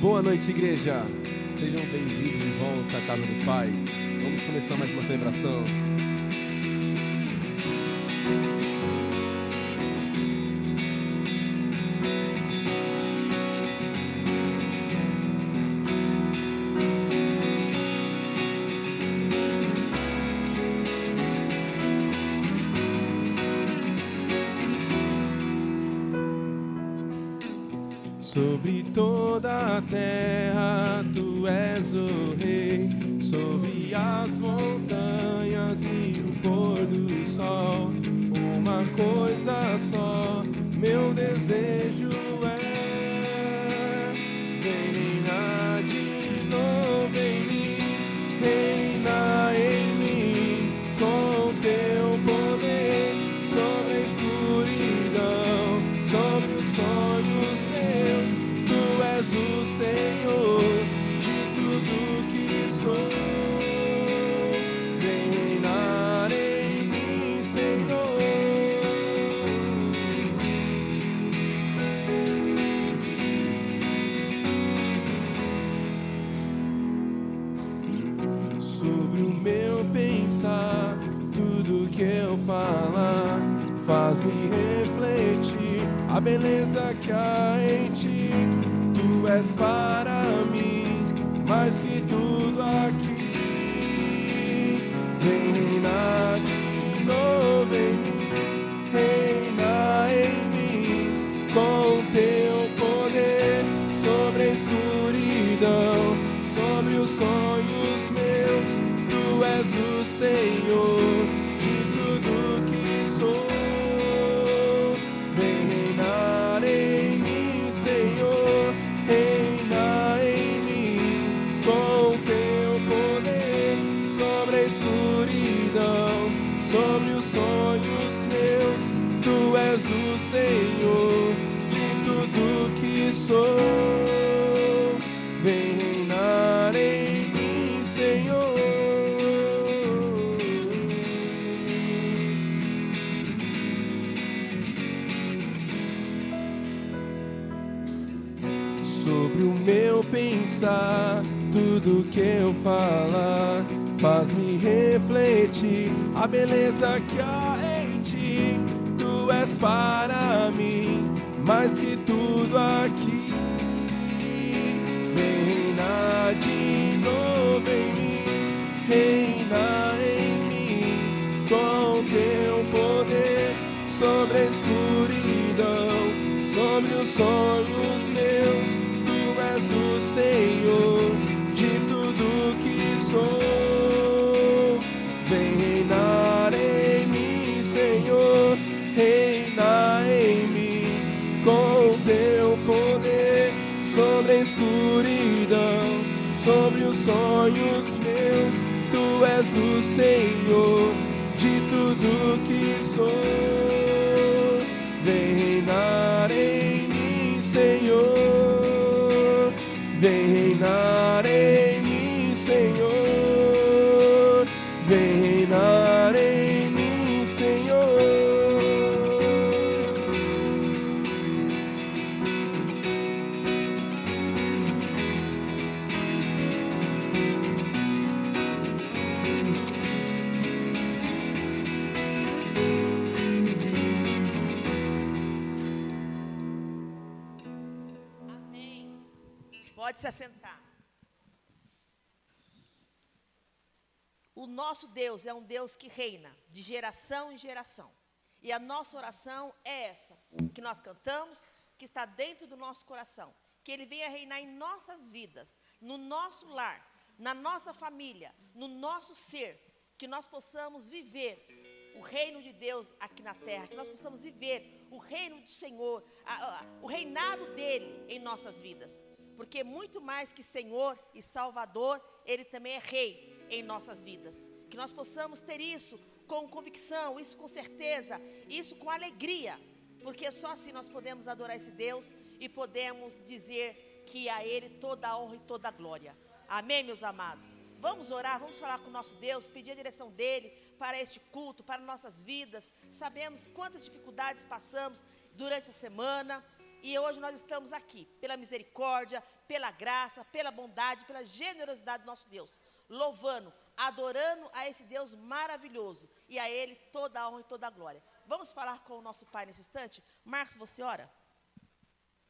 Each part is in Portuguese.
Boa noite, igreja. Sejam bem-vindos de volta à casa do Pai. Vamos começar mais uma celebração. Sobre toda a terra tu és o rei, sobre as montanhas e o pôr do sol. Uma coisa só, meu desejo é: reina de novo em mim, reina em mim, com teu poder sobre a escuridão, sobre os sonhos meus. Tu és o Senhor de tudo que sou. Vem reinar em mim, Senhor. Sobre o meu pensar, tudo que eu falar faz-me refletir a beleza que há em ti. Tu és para mim mais que tudo aqui. Vem reinar de novo em mim, reina em mim, com teu poder sobre a escuridão, sobre os sonhos meus. Tu és o Senhor de tudo que sou. Vem reinar em mim, Senhor, reina em mim, com teu poder sobre a escuridão, sobre os sonhos meus. Tu és o Senhor de tudo que sou. Vem reinar em mim, Senhor. Sobre o meu pensar, tudo que eu falar faz-me refletir a beleza que há em ti. Tu és para mim mais que tudo aqui. Vem reinar de novo em mim, reina em mim, com teu poder sobre a escuridão, sobre os sonhos meus. Tu és o Senhor de tudo que sou. Vem reinar em mim, Senhor, reina em mim, com teu poder sobre a escuridão, sobre os sonhos meus. Tu és o Senhor de tudo que sou. Vem reinar em mim, Senhor. Vem reinar em mim, Senhor. Vem reinar em mim, Senhor. Pode se assentar. O nosso Deus é um Deus que reina de geração em geração. E a nossa oração é essa, que nós cantamos, que está dentro do nosso coração. Que Ele venha reinar em nossas vidas, no nosso lar, na nossa família, no nosso ser. Que nós possamos viver o reino de Deus aqui na terra. Que nós possamos viver o reino do Senhor, o reinado dEle em nossas vidas. Porque muito mais que Senhor e Salvador, Ele também é Rei em nossas vidas. Que nós possamos ter isso com convicção, isso com certeza, isso com alegria. Porque só assim nós podemos adorar esse Deus e podemos dizer que a Ele toda a honra e toda a glória. Amém, meus amados? Vamos orar, vamos falar com o nosso Deus, pedir a direção dEle para este culto, para nossas vidas. Sabemos quantas dificuldades passamos durante a semana. E hoje nós estamos aqui, pela misericórdia, pela graça, pela bondade, pela generosidade do nosso Deus, louvando, adorando a esse Deus maravilhoso, e a Ele toda a honra e toda a glória. Vamos falar com o nosso Pai nesse instante? Marcos, você ora?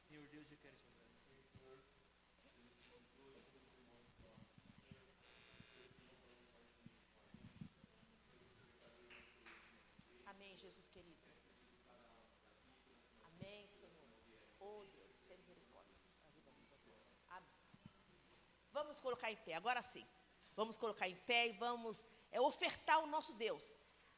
Senhor Deus, eu quero te agradecer, Senhor. Amém, Jesus querido. Amém, Senhor. Oh, Deus, tem misericórdia. Amém. Vamos colocar em pé, agora sim. Vamos colocar em pé e vamos ofertar ao nosso Deus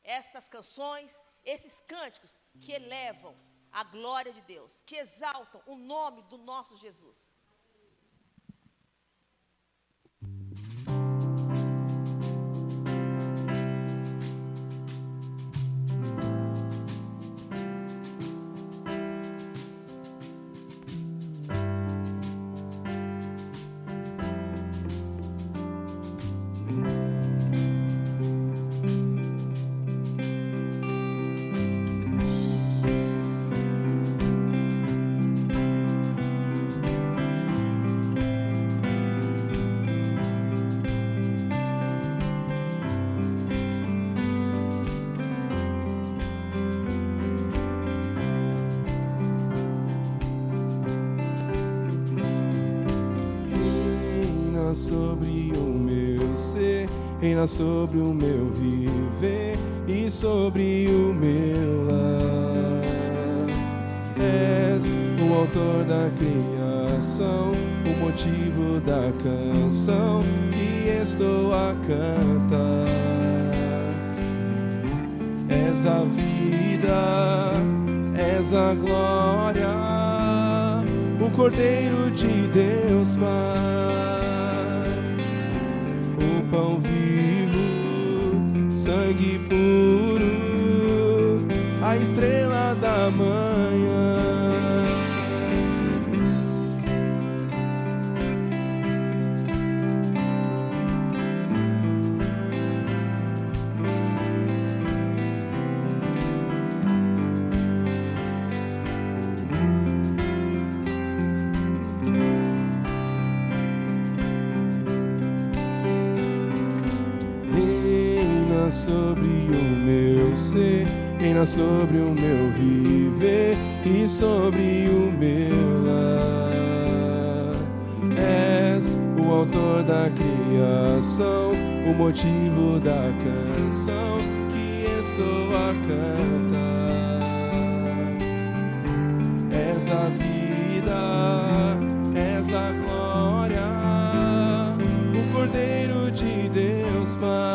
estas canções, esses cânticos que elevam a glória de Deus, que exaltam o nome do nosso Jesus. Sobre o meu ser, reina sobre o meu viver e sobre o meu lar. És o autor da criação, o motivo da canção que estou a cantar. És a vida, és a glória, o Cordeiro de Deus Pai. Pão vivo, sangue puro, a estrela da manhã. Sobre o meu ser, reina sobre o meu viver e sobre o meu lar. És o autor da criação, o motivo da canção que estou a cantar. És a vida, és a glória, o Cordeiro de Deus Pai.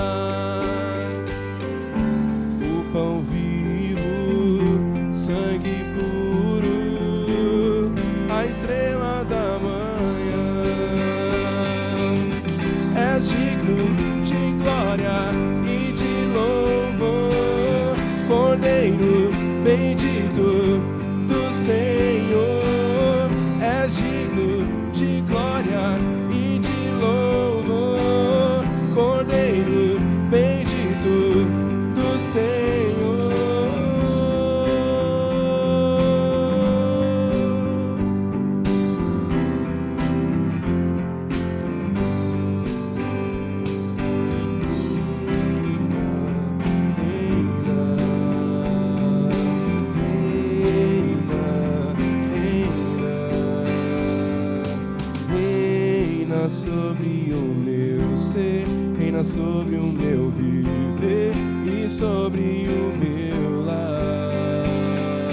Pão vivo, sangue puro, a estrela da manhã. És digno de glória e de louvor, Cordeiro bendito do Senhor. És digno de glória e de louvor, Cordeiro bendito do Senhor. Sobre o meu ser, reina sobre o meu viver e sobre o meu lar.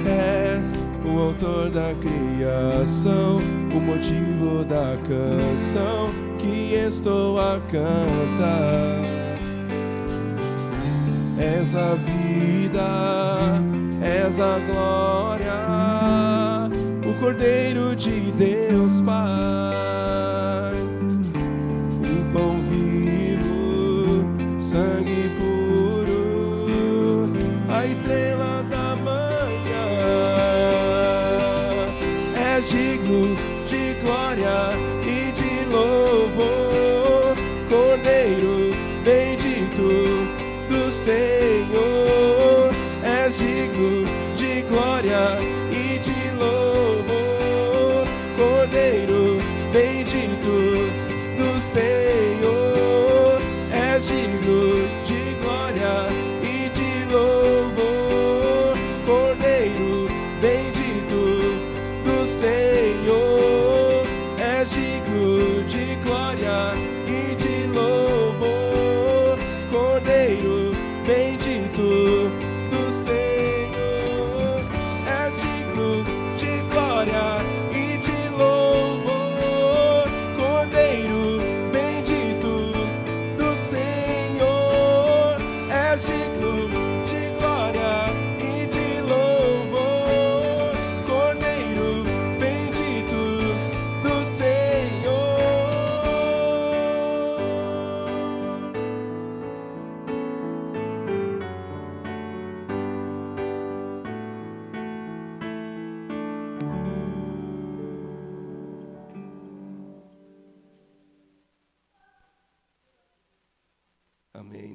És o autor da criação, o motivo da canção que estou a cantar. És a vida, és a glória, o Cordeiro de Deus Pai. Pão vivo, sangue puro, a estrela da manhã. És digno de glória e de louvor, Cordeiro bendito do Senhor. És digno de glória e de louvor,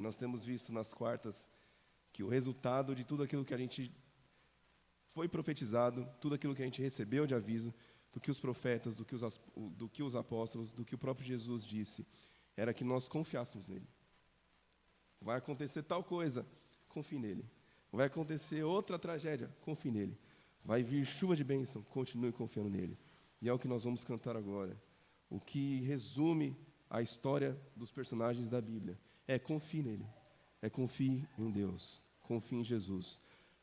nós temos visto nas quartas que o resultado de tudo aquilo que a gente foi profetizado, tudo aquilo que a gente recebeu de aviso, do que os profetas, do que os apóstolos, do que o próprio Jesus disse, era que nós confiássemos nele. Vai acontecer tal coisa, confie nele. Vai acontecer outra tragédia, confie nele. Vai vir chuva de bênção, continue confiando nele. E é o que nós vamos cantar agora. O que resume a história dos personagens da Bíblia é confie nele, é confie em Deus, confie em Jesus.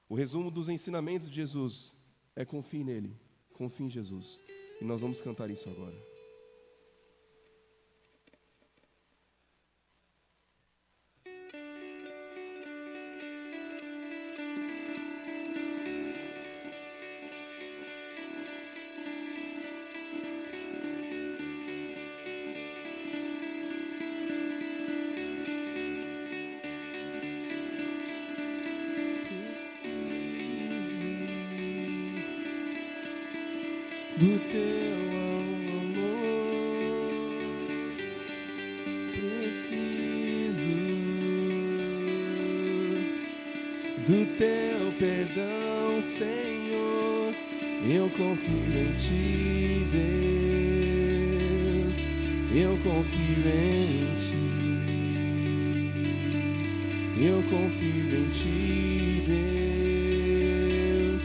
O resumo dos ensinamentos de Jesus é confie nele, confie em Jesus. E nós vamos cantar isso agora. Do teu amor, preciso do teu perdão, Senhor. Eu confio em ti, Deus. Eu confio em ti. Eu confio em ti, Deus.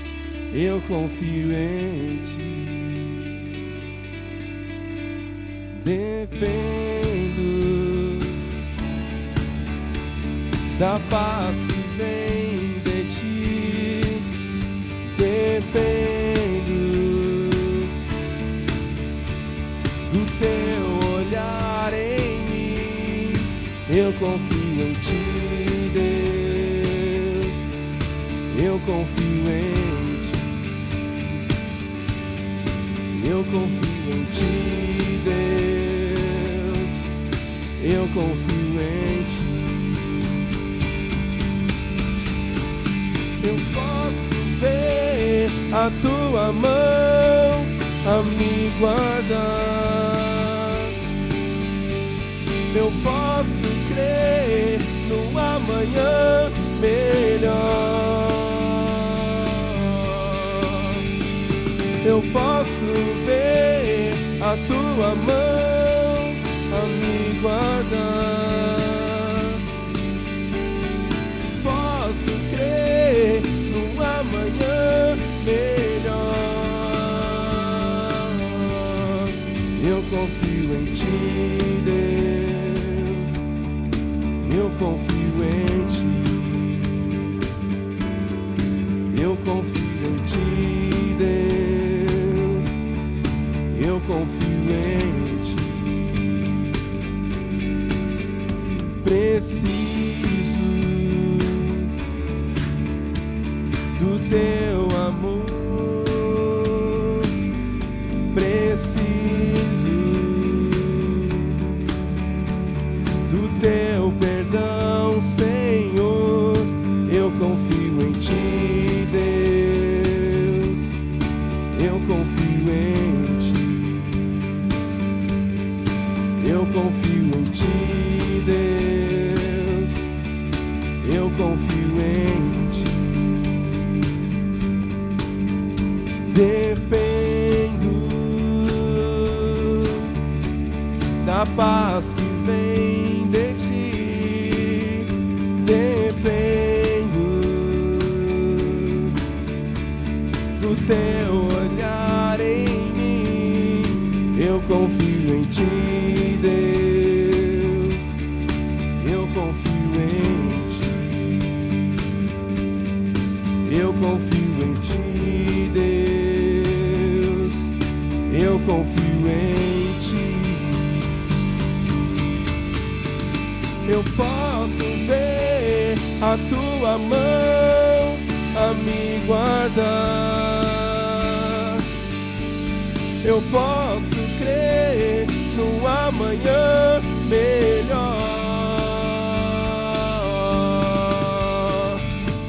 Eu confio em ti. Dependo da paz que vem de ti. Dependo do teu olhar em mim. Eu confio em ti, Deus. Eu confio em ti. Eu confio em ti, Deus. Eu confio em ti. Eu posso ver a tua mão a me guardar. Eu posso crer num amanhã melhor. Eu posso ver a tua mão a me guardar. Posso crer num amanhã melhor. Eu confio em ti, Deus. Eu confio em ti. Eu confio em ti, Deus. Eu confio em ti. Preciso do teu amor. Preciso do teu perdão, Senhor. Eu confio em ti, Deus. Eu confio em ti. Eu confio em ti, Deus. Eu confio em ti. Dependo da paz que vem de ti. Dependo do teu olhar em mim. Eu confio em ti, Deus. Eu confio em ti. Eu confio em ti, Deus. Eu confio em ti. Eu posso ver a tua mão a me guardar. Eu posso crer num amanhã melhor.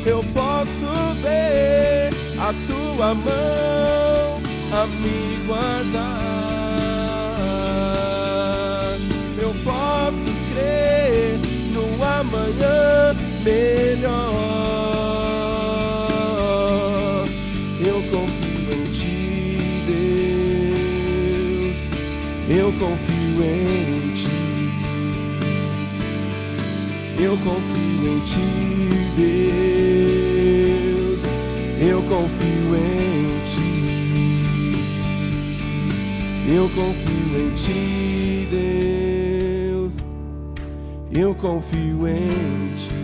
Eu posso ver a tua mão a me guardar. Eu posso crer num amanhã amanhã melhor. Eu confio em ti, Deus. Eu confio em ti. Eu confio em ti, Deus. Eu confio em ti. Eu confio em ti, Deus. Eu confio em ti.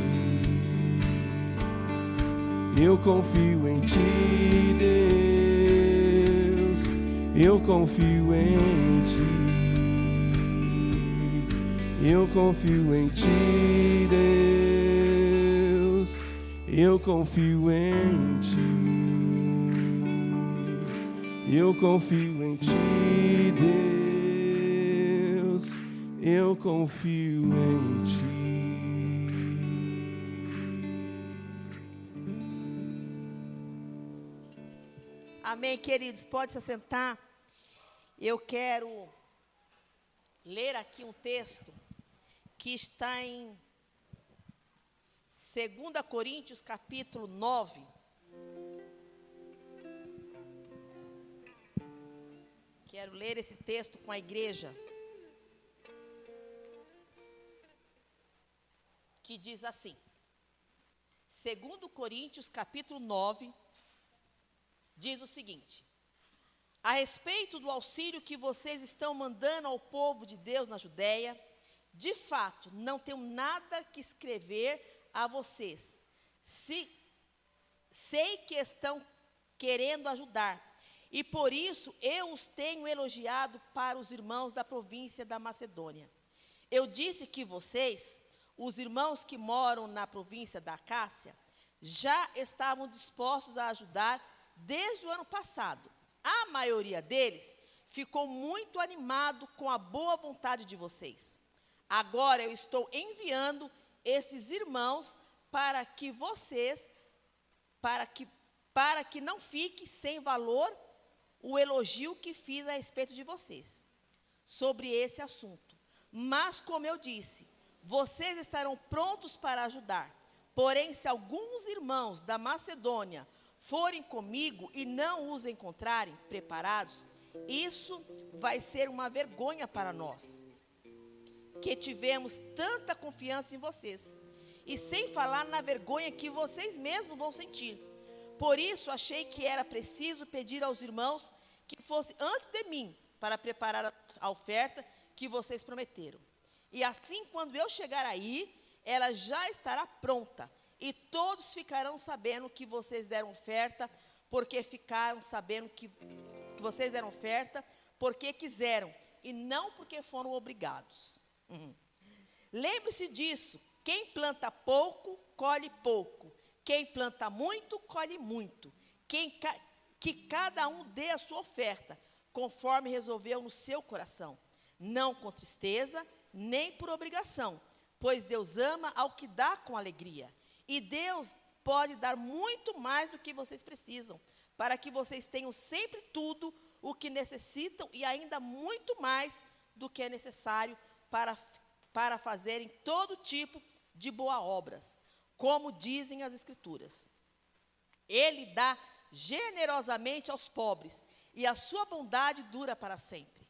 Eu confio em ti, Deus. Eu confio em ti. Eu confio em ti, Deus. Eu confio em ti. Eu confio em ti, Deus. Eu confio em ti. Amém, queridos? Pode se assentar. Eu quero ler aqui um texto que está em 2 Coríntios, capítulo 9. Quero ler esse texto com a igreja. Que diz assim. 2 Coríntios, capítulo 9, diz o seguinte: a respeito do auxílio que vocês estão mandando ao povo de Deus na Judéia, de fato, não tenho nada que escrever a vocês. Sei que estão querendo ajudar, e por isso eu os tenho elogiado para os irmãos da província da Macedônia. Eu disse que vocês, os irmãos que moram na província da Acácia, já estavam dispostos a ajudar desde o ano passado. A maioria deles ficou muito animado com a boa vontade de vocês. Agora eu estou enviando esses irmãos para que vocês, para que não fique sem valor o elogio que fiz a respeito de vocês sobre esse assunto. Mas, como eu disse, vocês estarão prontos para ajudar. Porém, se alguns irmãos da Macedônia forem comigo e não os encontrarem preparados, isso vai ser uma vergonha para nós, que tivemos tanta confiança em vocês, e sem falar na vergonha que vocês mesmos vão sentir. Por isso, achei que era preciso pedir aos irmãos que fossem antes de mim, para preparar a oferta que vocês prometeram. E assim, quando eu chegar aí, ela já estará pronta, e todos ficarão sabendo que vocês deram oferta, porque ficaram sabendo que vocês deram oferta, porque quiseram, e não porque foram obrigados. Lembre-se disso: quem planta pouco, colhe pouco. Quem planta muito, colhe muito. Que cada um dê a sua oferta, conforme resolveu no seu coração, não com tristeza, nem por obrigação, pois Deus ama ao que dá com alegria. E Deus pode dar muito mais do que vocês precisam, para que vocês tenham sempre tudo o que necessitam e ainda muito mais do que é necessário para fazerem todo tipo de boas obras, como dizem as Escrituras. Ele dá generosamente aos pobres, e a sua bondade dura para sempre.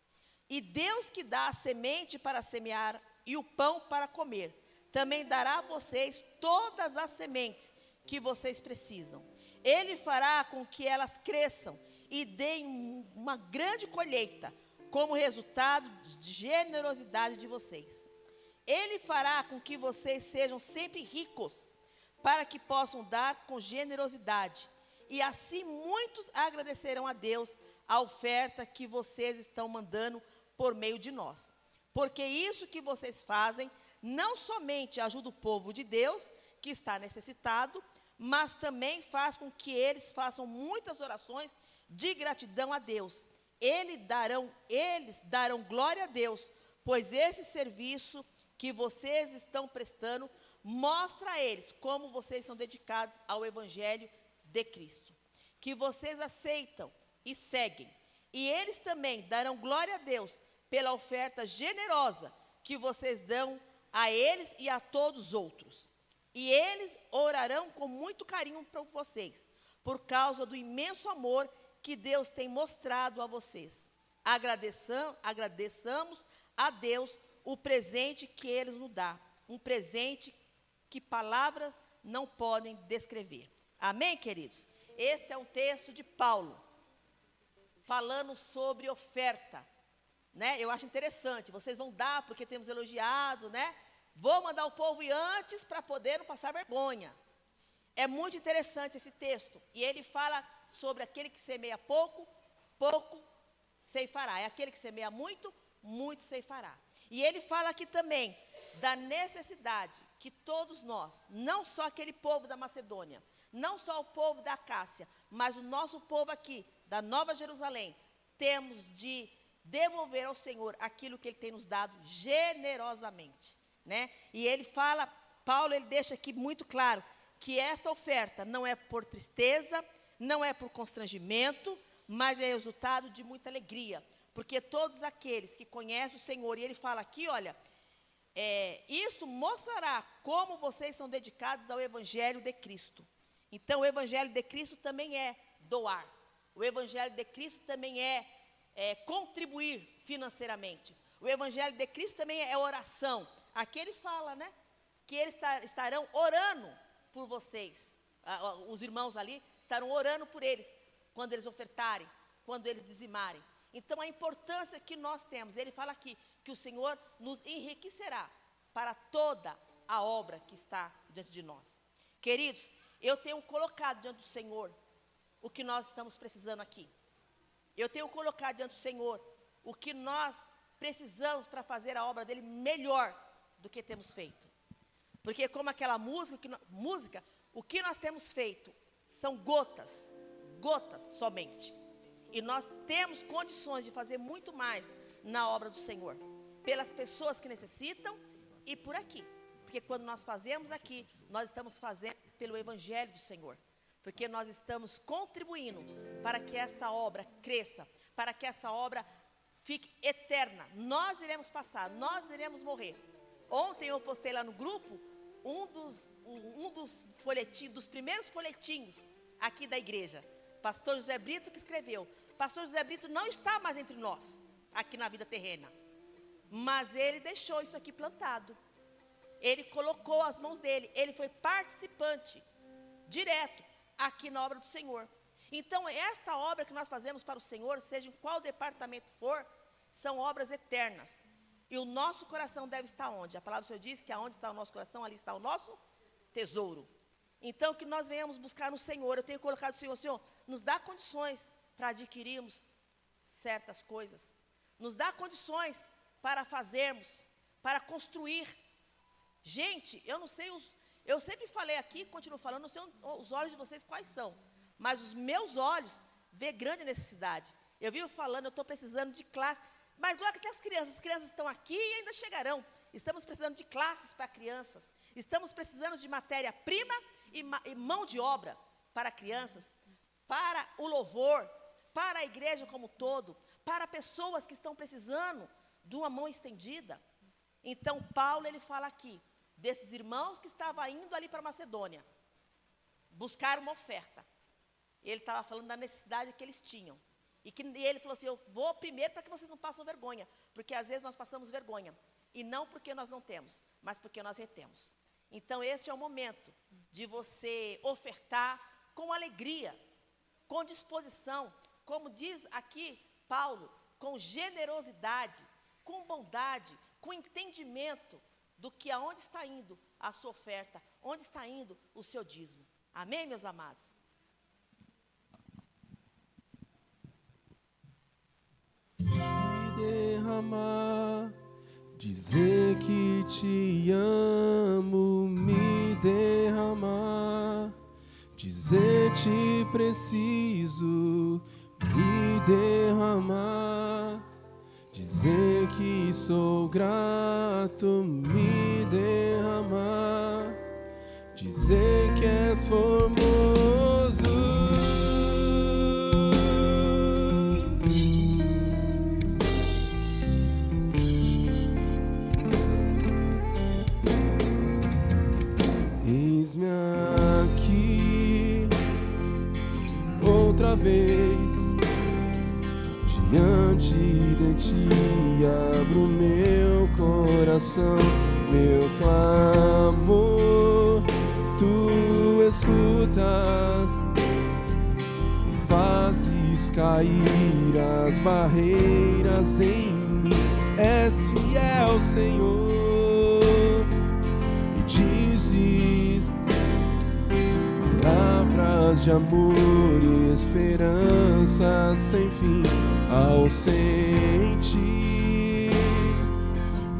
E Deus, que dá a semente para semear e o pão para comer, também dará a vocês todas as sementes que vocês precisam. Ele fará com que elas cresçam e deem uma grande colheita, como resultado de generosidade de vocês. Ele fará com que vocês sejam sempre ricos, para que possam dar com generosidade. E assim muitos agradecerão a Deus a oferta que vocês estão mandando por meio de nós. Porque isso que vocês fazem não somente ajuda o povo de Deus, que está necessitado, mas também faz com que eles façam muitas orações de gratidão a Deus. Eles darão glória a Deus, pois esse serviço que vocês estão prestando mostra a eles como vocês são dedicados ao Evangelho de Cristo, que vocês aceitam e seguem. E eles também darão glória a Deus pela oferta generosa que vocês dão a eles e a todos os outros. E eles orarão com muito carinho para vocês, por causa do imenso amor que Deus tem mostrado a vocês. Agradeçamos a Deus o presente que Ele nos dá, um presente que palavras não podem descrever. Amém, queridos? Este é um texto de Paulo, falando sobre oferta, né? Eu acho interessante, vocês vão dar porque temos elogiado, né? Vou mandar o povo ir antes para poder não passar vergonha. É muito interessante esse texto, e ele fala sobre aquele que semeia pouco, pouco ceifará. É aquele que semeia muito, muito ceifará. E ele fala aqui também da necessidade que todos nós, não só aquele povo da Macedônia, não só o povo da Acácia, mas o nosso povo aqui, da Nova Jerusalém, temos de devolver ao Senhor aquilo que Ele tem nos dado generosamente, né? E ele fala, Paulo, ele deixa aqui muito claro, que esta oferta não é por tristeza, não é por constrangimento, mas é resultado de muita alegria, porque todos aqueles que conhecem o Senhor, e ele fala aqui, olha, isso mostrará como vocês são dedicados ao Evangelho de Cristo. Então, o Evangelho de Cristo também é doar, o Evangelho de Cristo também é contribuir financeiramente, o Evangelho de Cristo também é oração. Aqui ele fala, né, que eles estarão orando por vocês, os irmãos ali estarão orando por eles, quando eles ofertarem, quando eles dizimarem. Então, a importância que nós temos, ele fala aqui, que o Senhor nos enriquecerá para toda a obra que está diante de nós. Queridos, eu tenho colocado diante do Senhor o que nós estamos precisando aqui. Eu tenho colocado diante do Senhor o que nós precisamos para fazer a obra dele melhor do que temos feito. Porque como aquela música, o que nós temos feito são gotas somente. E nós temos condições de fazer muito mais na obra do Senhor, pelas pessoas que necessitam e por aqui. Porque quando nós fazemos aqui, nós estamos fazendo pelo Evangelho do Senhor. Porque nós estamos contribuindo para que essa obra cresça, para que essa obra fique eterna. Nós iremos passar, nós iremos morrer. Ontem eu postei lá no grupo um dos folhetinhos, dos primeiros folhetinhos aqui da igreja. Pastor José Brito que escreveu. Pastor José Brito não está mais entre nós, aqui na vida terrena. Mas ele deixou isso aqui plantado. Ele colocou as mãos dele. Ele foi participante direto aqui na obra do Senhor. Então, esta obra que nós fazemos para o Senhor, seja em qual departamento for, são obras eternas. E o nosso coração deve estar onde? A palavra do Senhor diz que aonde está o nosso coração, ali está o nosso tesouro. Então, que nós venhamos buscar no Senhor. Eu tenho colocado o Senhor, Senhor, nos dá condições para adquirirmos certas coisas. Nos dá condições para fazermos, para construir. Gente, eu não sei, eu sempre falei aqui, continuo falando, não sei os olhos de vocês quais são, mas os meus olhos vê grande necessidade. Eu vivo falando, eu estou precisando de classe, mas glória que as crianças estão aqui e ainda chegarão. Estamos precisando de classes para crianças, estamos precisando de matéria-prima e mão de obra para crianças, para o louvor, para a igreja como um todo, para pessoas que estão precisando de uma mão estendida. Então, Paulo, ele fala aqui, desses irmãos que estavam indo ali para Macedônia, buscar uma oferta. Ele estava falando da necessidade que eles tinham. E ele falou assim, eu vou primeiro para que vocês não passem vergonha, porque às vezes nós passamos vergonha, e não porque nós não temos, mas porque nós retemos. Então, este é o momento de você ofertar com alegria, com disposição, como diz aqui Paulo, com generosidade, com bondade, com entendimento do que aonde está indo a sua oferta, onde está indo o seu dízimo. Amém, meus amados? Derramar, dizer que te amo, me derramar, dizer te preciso, me derramar, dizer que sou grato, me derramar, dizer que és formoso. vez diante de ti abro meu coração, meu clamor, tu escutas e fazes cair as barreiras em mim. És fiel, Senhor, e dizes palavras de amor e esperança sem fim ao sentir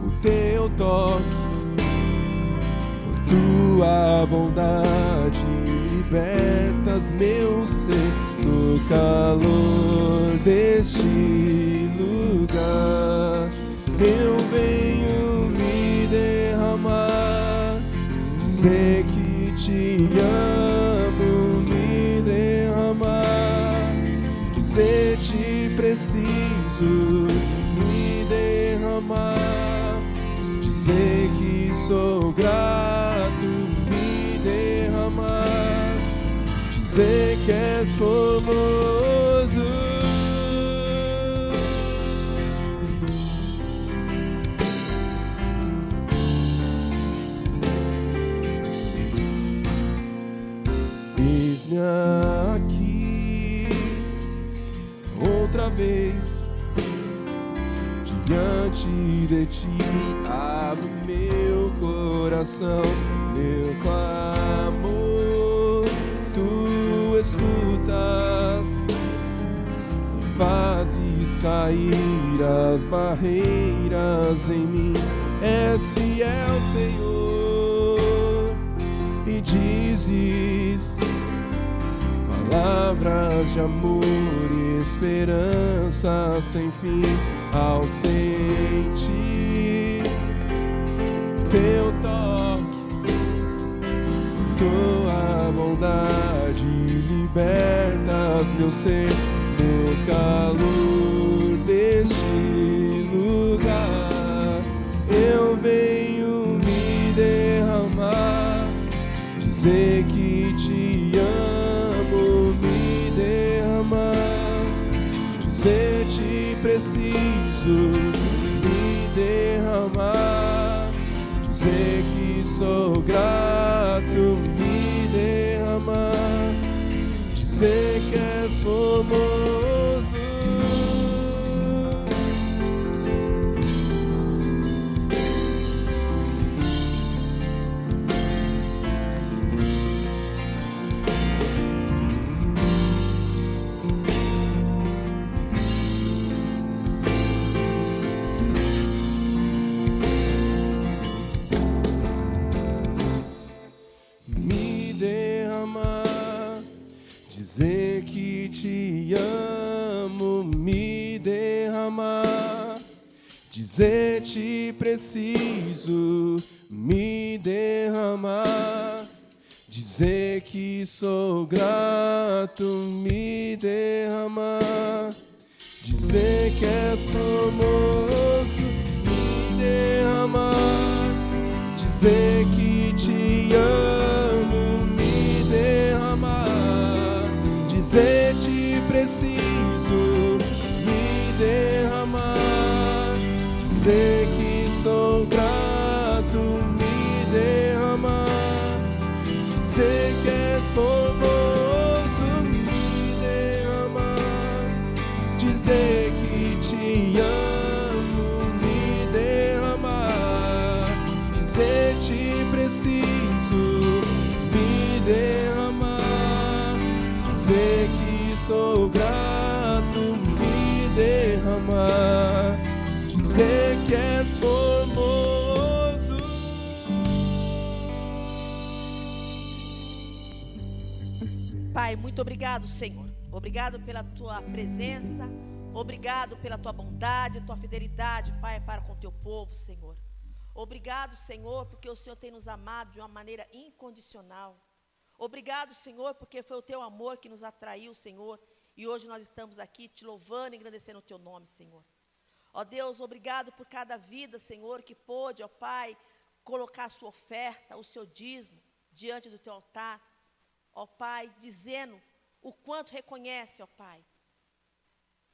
o teu toque. Por tua bondade libertas meu ser no calor deste lugar. Eu venho me derramar, dizer que te amo, me derramar, dizer te preciso, me derramar, dizer que sou grato, me derramar, dizer que és formoso. Eis-me aqui outra vez diante de ti, abro meu coração, meu clamor, tu escutas e fazes cair as barreiras em mim. És fiel, Senhor, e dizes palavras de amor e esperança sem fim ao sentir teu toque. Tua bondade libertas meu ser no calor deste lugar. Eu venho me derramar, dizer que te amo, me derramar, dizer te preciso, me derramar, dizer que sou grato, me derramar, dizer que és formoso. Dizer que te amo, me derramar, dizer te preciso, me derramar, dizer que sou grato, me derramar, dizer que és formoso, me derramar, dizer que te amo, me derramar, dizer te preciso, me derramar, dizer que sou grato, me derramar, dizer que és formoso, me derramar, dizer que te amo, me derramar, dizer te preciso, me derramar, dizer que sou grato, me derramar, dizer que és formoso. Pai, muito obrigado, Senhor. Obrigado pela tua presença. Obrigado pela tua bondade, tua fidelidade, Pai, para com o teu povo, Senhor. Obrigado, Senhor, porque o Senhor tem nos amado de uma maneira incondicional. Obrigado, Senhor, porque foi o teu amor que nos atraiu, Senhor. E hoje nós estamos aqui te louvando e engrandecendo o teu nome, Senhor. Ó Deus, obrigado por cada vida, Senhor, que pôde, ó Pai, colocar a sua oferta, o seu dízimo, diante do teu altar. Ó Pai, dizendo o quanto reconhece, ó Pai,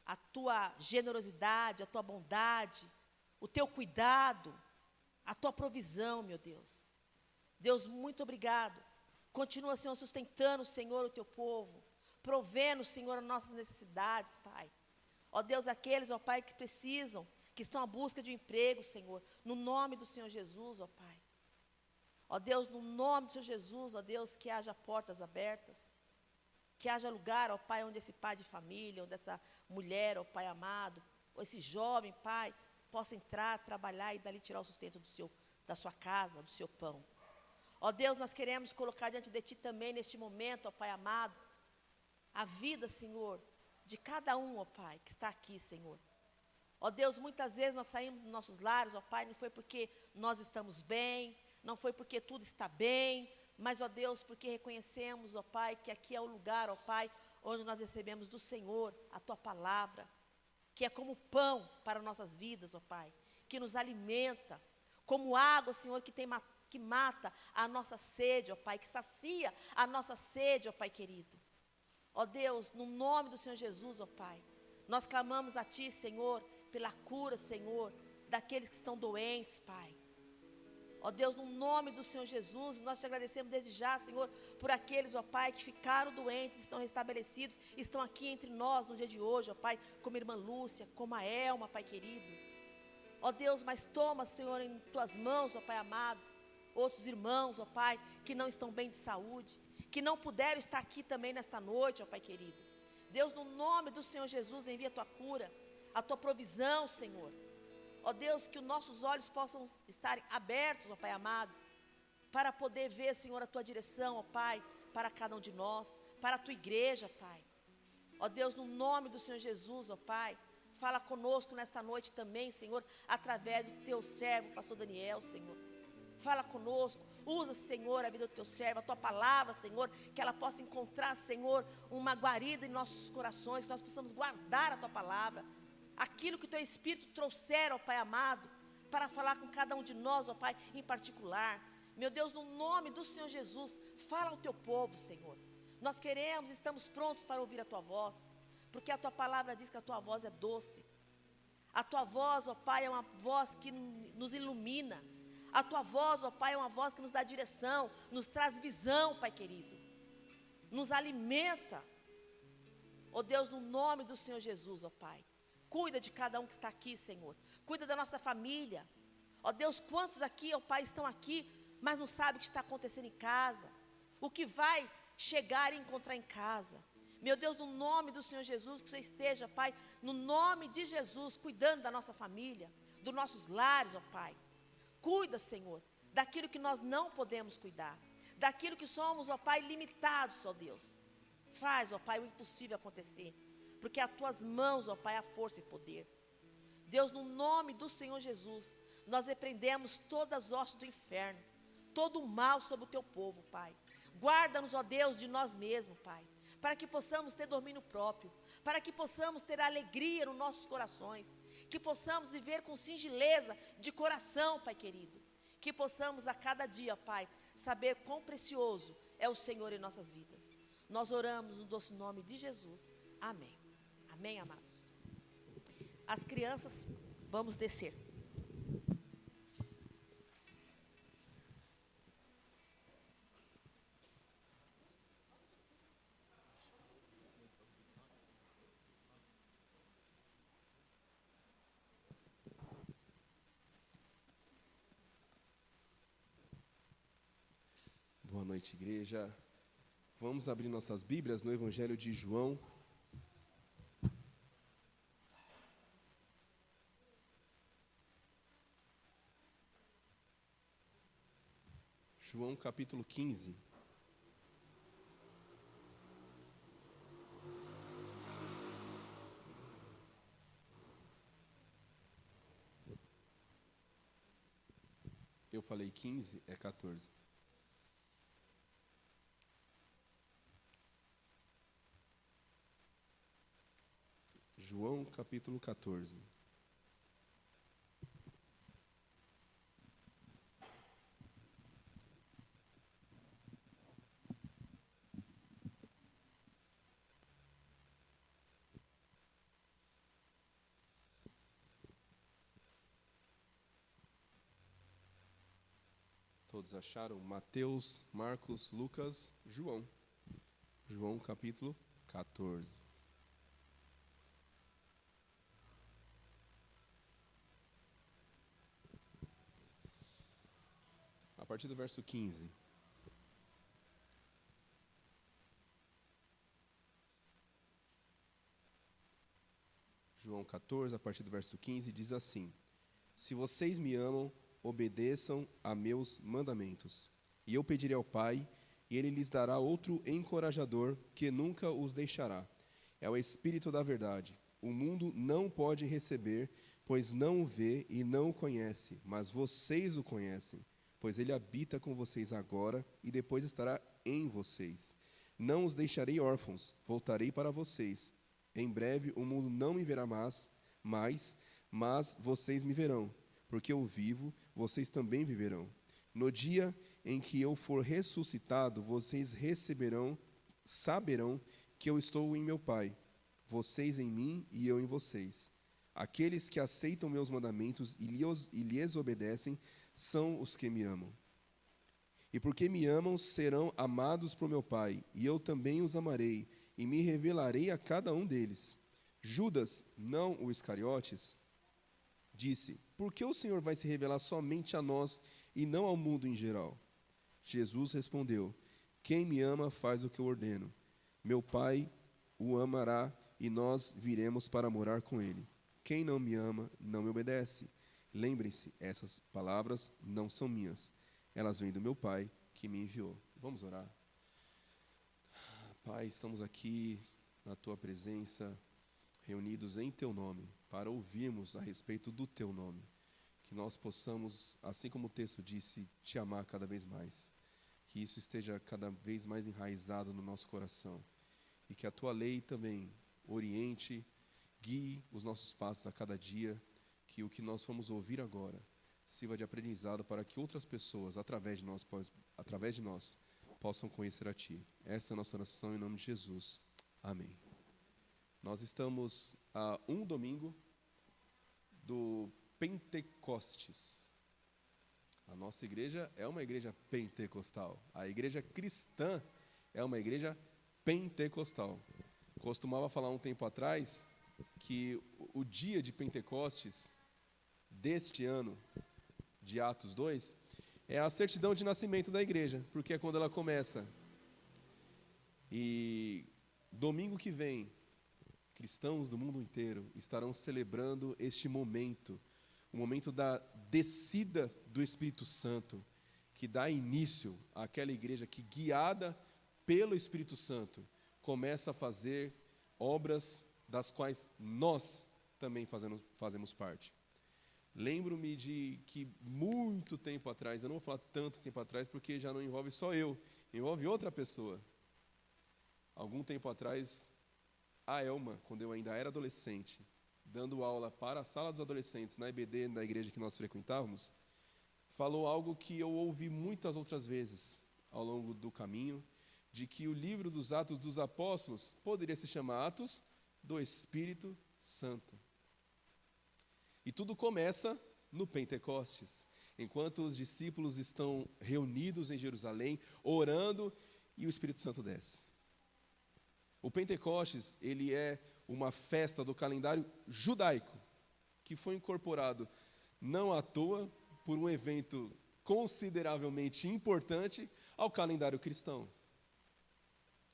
a tua generosidade, a tua bondade, o teu cuidado, a tua provisão, meu Deus. Deus, muito obrigado. Continua, Senhor, sustentando, Senhor, o teu povo, provendo, Senhor, as nossas necessidades, Pai. Ó Deus, aqueles, ó Pai, que precisam, que estão à busca de um emprego, Senhor, no nome do Senhor Jesus, ó Pai. Ó Deus, no nome do Senhor Jesus, ó Deus, que haja portas abertas, que haja lugar, ó Pai, onde esse pai de família, onde essa mulher, ó Pai amado, ou esse jovem, Pai, possa entrar, trabalhar e dali tirar o sustento da sua casa, do seu pão. Ó Deus, nós queremos colocar diante de Ti também, neste momento, ó Pai amado, a vida, Senhor, de cada um, ó Pai, que está aqui, Senhor. Ó Deus, muitas vezes nós saímos dos nossos lares, ó Pai, não foi porque nós estamos bem, não foi porque tudo está bem, mas, ó Deus, porque reconhecemos, ó Pai, que aqui é o lugar, ó Pai, onde nós recebemos do Senhor a Tua palavra, que é como pão para nossas vidas, ó Pai, que nos alimenta, como água, Senhor, que mata a nossa sede, ó Pai, que sacia a nossa sede, ó Pai querido. Ó Deus, no nome do Senhor Jesus, ó Pai, nós clamamos a Ti, Senhor, pela cura, Senhor, daqueles que estão doentes, Pai. Ó Deus, no nome do Senhor Jesus, nós Te agradecemos desde já, Senhor, por aqueles, ó Pai, que ficaram doentes, estão restabelecidos, estão aqui entre nós no dia de hoje, ó Pai, como a irmã Lúcia, como a Elma, Pai querido. Ó Deus, mas toma, Senhor, em Tuas mãos, ó Pai amado, outros irmãos, ó Pai, que não estão bem de saúde, que não puderam estar aqui também nesta noite, ó Pai querido. Deus, no nome do Senhor Jesus, envia a Tua cura, a Tua provisão, Senhor. Ó Deus, que os nossos olhos possam estar abertos, ó Pai amado, para poder ver, Senhor, a Tua direção, ó Pai, para cada um de nós, para a Tua igreja, Pai. Ó Deus, no nome do Senhor Jesus, ó Pai, fala conosco nesta noite também, Senhor, através do Teu servo, pastor Daniel, Senhor. Fala conosco, usa, Senhor, a vida do Teu servo, a Tua palavra, Senhor, que ela possa encontrar, Senhor, uma guarida em nossos corações, que nós possamos guardar a Tua palavra, aquilo que o Teu Espírito trouxer, ó Pai amado, para falar com cada um de nós, ó Pai, em particular. Meu Deus, no nome do Senhor Jesus, fala ao Teu povo, Senhor. Nós queremos, estamos prontos para ouvir a Tua voz, porque a Tua palavra diz que a Tua voz é doce. A Tua voz, ó Pai, é uma voz que nos ilumina. A Tua voz, ó Pai, é uma voz que nos dá direção, nos traz visão, Pai querido. Nos alimenta. Ó Deus, no nome do Senhor Jesus, ó Pai. Cuida de cada um que está aqui, Senhor. Cuida da nossa família. Ó Deus, quantos aqui, ó Pai, estão aqui, mas não sabem o que está acontecendo em casa. O que vai chegar e encontrar em casa. Meu Deus, no nome do Senhor Jesus, que o Senhor esteja, Pai, no nome de Jesus, cuidando da nossa família, dos nossos lares, ó Pai. Cuida, Senhor, daquilo que nós não podemos cuidar. Daquilo que somos, ó Pai, limitados, ó Deus. Faz, ó Pai, o impossível acontecer. Porque as Tuas mãos, ó Pai, há força e poder. Deus, no nome do Senhor Jesus, nós repreendemos todas as hostes do inferno, todo o mal sobre o Teu povo, Pai. Guarda-nos, ó Deus, de nós mesmos, Pai, para que possamos ter domínio próprio, para que possamos ter alegria nos nossos corações, que possamos viver com singeleza de coração, Pai querido, que possamos a cada dia, Pai, saber quão precioso é o Senhor em nossas vidas. Nós oramos no doce nome de Jesus. Amém. Amém, amados. As crianças, vamos descer. Boa noite, igreja. Vamos abrir nossas Bíblias no Evangelho de João. João capítulo 15. Eu falei 15, é 14. João capítulo 14. Todos acharam? Mateus, Marcos, Lucas, João. João, capítulo 14. A partir do verso 15. João 14, a partir do verso 15, diz assim: Se vocês me amam, obedeçam a meus mandamentos. E eu pedirei ao Pai, e Ele lhes dará outro encorajador, que nunca os deixará. É o Espírito da verdade. O mundo não pode receber, pois não o vê e não o conhece, mas vocês o conhecem, pois Ele habita com vocês agora e depois estará em vocês. Não os deixarei órfãos, voltarei para vocês. Em breve o mundo não me verá mais, mas vocês me verão, porque eu vivo, vocês também viverão. No dia em que eu for ressuscitado, vocês saberão que eu estou em meu Pai, vocês em mim e eu em vocês. Aqueles que aceitam meus mandamentos e lhes obedecem são os que me amam. E porque me amam, serão amados por meu Pai, e eu também os amarei, e me revelarei a cada um deles. Judas, não o Iscariotes, disse: Por que o Senhor vai se revelar somente a nós e não ao mundo em geral? Jesus respondeu: Quem me ama faz o que eu ordeno. Meu Pai o amará e nós viremos para morar com ele. Quem não me ama não me obedece. Lembrem-se, essas palavras não são minhas. Elas vêm do meu Pai que me enviou. Vamos orar. Pai, estamos aqui na Tua presença, reunidos em Teu nome, para ouvirmos a respeito do Teu nome. Que nós possamos, assim como o texto disse, Te amar cada vez mais. Que isso esteja cada vez mais enraizado no nosso coração. E que a Tua lei também oriente, guie os nossos passos a cada dia. Que o que nós vamos ouvir agora sirva de aprendizado para que outras pessoas, através de nós, possam conhecer a Ti. Essa é a nossa oração em nome de Jesus. Amém. Nós estamos a um domingo do Pentecostes. A nossa igreja é uma igreja pentecostal. A igreja cristã é uma igreja pentecostal. Costumava falar um tempo atrás que o dia de Pentecostes deste ano, de Atos 2, é a certidão de nascimento da igreja, porque é quando ela começa. E domingo que vem, cristãos do mundo inteiro estarão celebrando este momento, o momento da descida do Espírito Santo, que dá início àquela igreja que, guiada pelo Espírito Santo, começa a fazer obras das quais nós também fazemos parte. Lembro-me de que muito tempo atrás, eu não vou falar tanto tempo atrás, porque já não envolve só eu, envolve outra pessoa. Algum tempo atrás, a Elma, quando eu ainda era adolescente, dando aula para a sala dos adolescentes na EBD, da igreja que nós frequentávamos, falou algo que eu ouvi muitas outras vezes ao longo do caminho, de que o livro dos Atos dos Apóstolos poderia se chamar Atos do Espírito Santo. E tudo começa no Pentecostes, enquanto os discípulos estão reunidos em Jerusalém, orando, e o Espírito Santo desce. O Pentecostes, ele é uma festa do calendário judaico, que foi incorporado não à toa por um evento consideravelmente importante ao calendário cristão.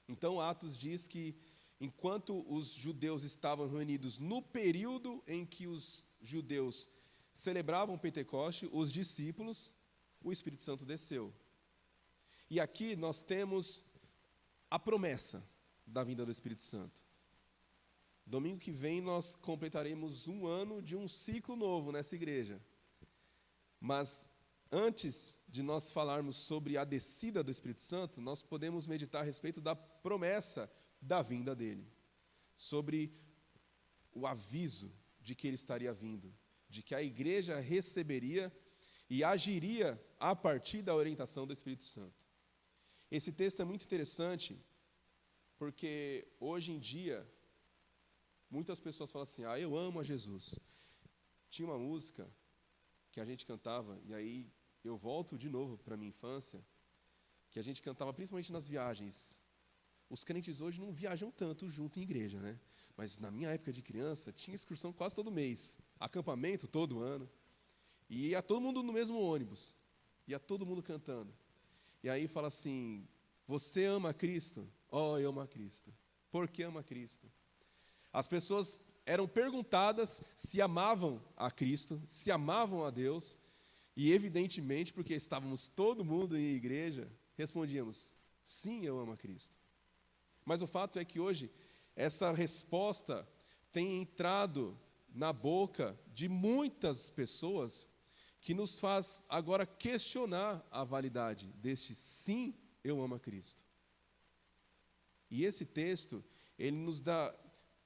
Então, Atos diz que, enquanto os judeus estavam reunidos no período em que os judeus celebravam Pentecoste, os discípulos, o Espírito Santo desceu. E aqui nós temos a promessa da vinda do Espírito Santo. Domingo que vem nós completaremos um ano de um ciclo novo nessa igreja. Mas antes de nós falarmos sobre a descida do Espírito Santo, nós podemos meditar a respeito da promessa da vinda dele. Sobre o aviso de que ele estaria vindo, de que a igreja receberia e agiria a partir da orientação do Espírito Santo. Esse texto é muito interessante, porque hoje em dia, muitas pessoas falam assim: eu amo a Jesus. Tinha uma música que a gente cantava, e aí eu volto de novo para a minha infância, que a gente cantava principalmente nas viagens. Os crentes hoje não viajam tanto junto em igreja, né? Mas na minha época de criança, tinha excursão quase todo mês, acampamento todo ano, e ia todo mundo no mesmo ônibus, ia todo mundo cantando. E aí fala assim, você ama Cristo? Oh, eu amo a Cristo. Por que ama Cristo? As pessoas eram perguntadas se amavam a Cristo, se amavam a Deus, e evidentemente, porque estávamos todo mundo em igreja, respondíamos, sim, eu amo a Cristo. Mas o fato é que hoje, essa resposta tem entrado na boca de muitas pessoas que nos faz agora questionar a validade deste sim, eu amo a Cristo. E esse texto, ele nos dá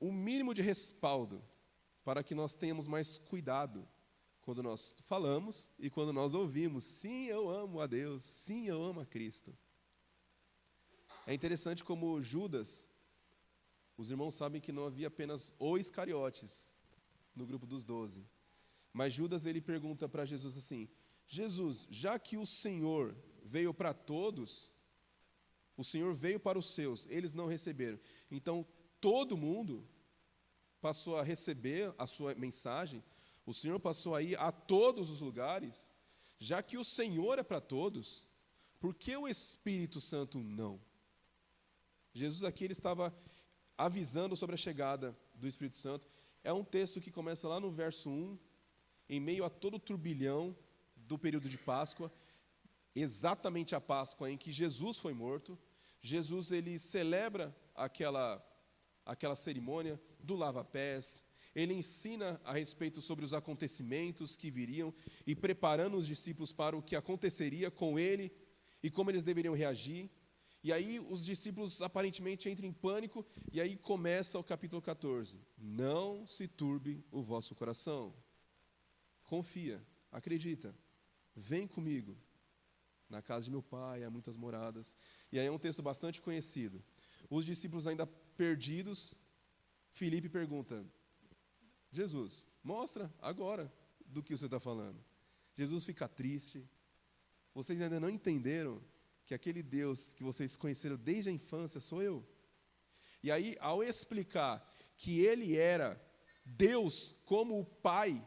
o mínimo de respaldo para que nós tenhamos mais cuidado quando nós falamos e quando nós ouvimos, sim, eu amo a Deus, sim, eu amo a Cristo. É interessante como Judas, os irmãos sabem que não havia apenas o Iscariotes no grupo dos 12, mas Judas ele pergunta para Jesus assim, Jesus, já que o Senhor veio para todos, o Senhor veio para os seus, eles não receberam, então todo mundo passou a receber a sua mensagem, o Senhor passou a ir a todos os lugares, já que o Senhor é para todos, por que o Espírito Santo não? Jesus aqui ele estava avisando sobre a chegada do Espírito Santo. É um texto que começa lá no verso 1, em meio a todo o turbilhão do período de Páscoa, exatamente a Páscoa em que Jesus foi morto. Jesus ele celebra aquela cerimônia do lava-pés, ele ensina a respeito sobre os acontecimentos que viriam e preparando os discípulos para o que aconteceria com ele e como eles deveriam reagir. E aí os discípulos aparentemente entram em pânico e aí começa o capítulo 14. Não se turbe o vosso coração. Confia, acredita, vem comigo. Na casa de meu pai há muitas moradas. E aí é um texto bastante conhecido. Os discípulos ainda perdidos, Filipe pergunta, Jesus, mostra agora do que você está falando. Jesus fica triste. Vocês ainda não entenderam que aquele Deus que vocês conheceram desde a infância sou eu? E aí, ao explicar que ele era Deus como o Pai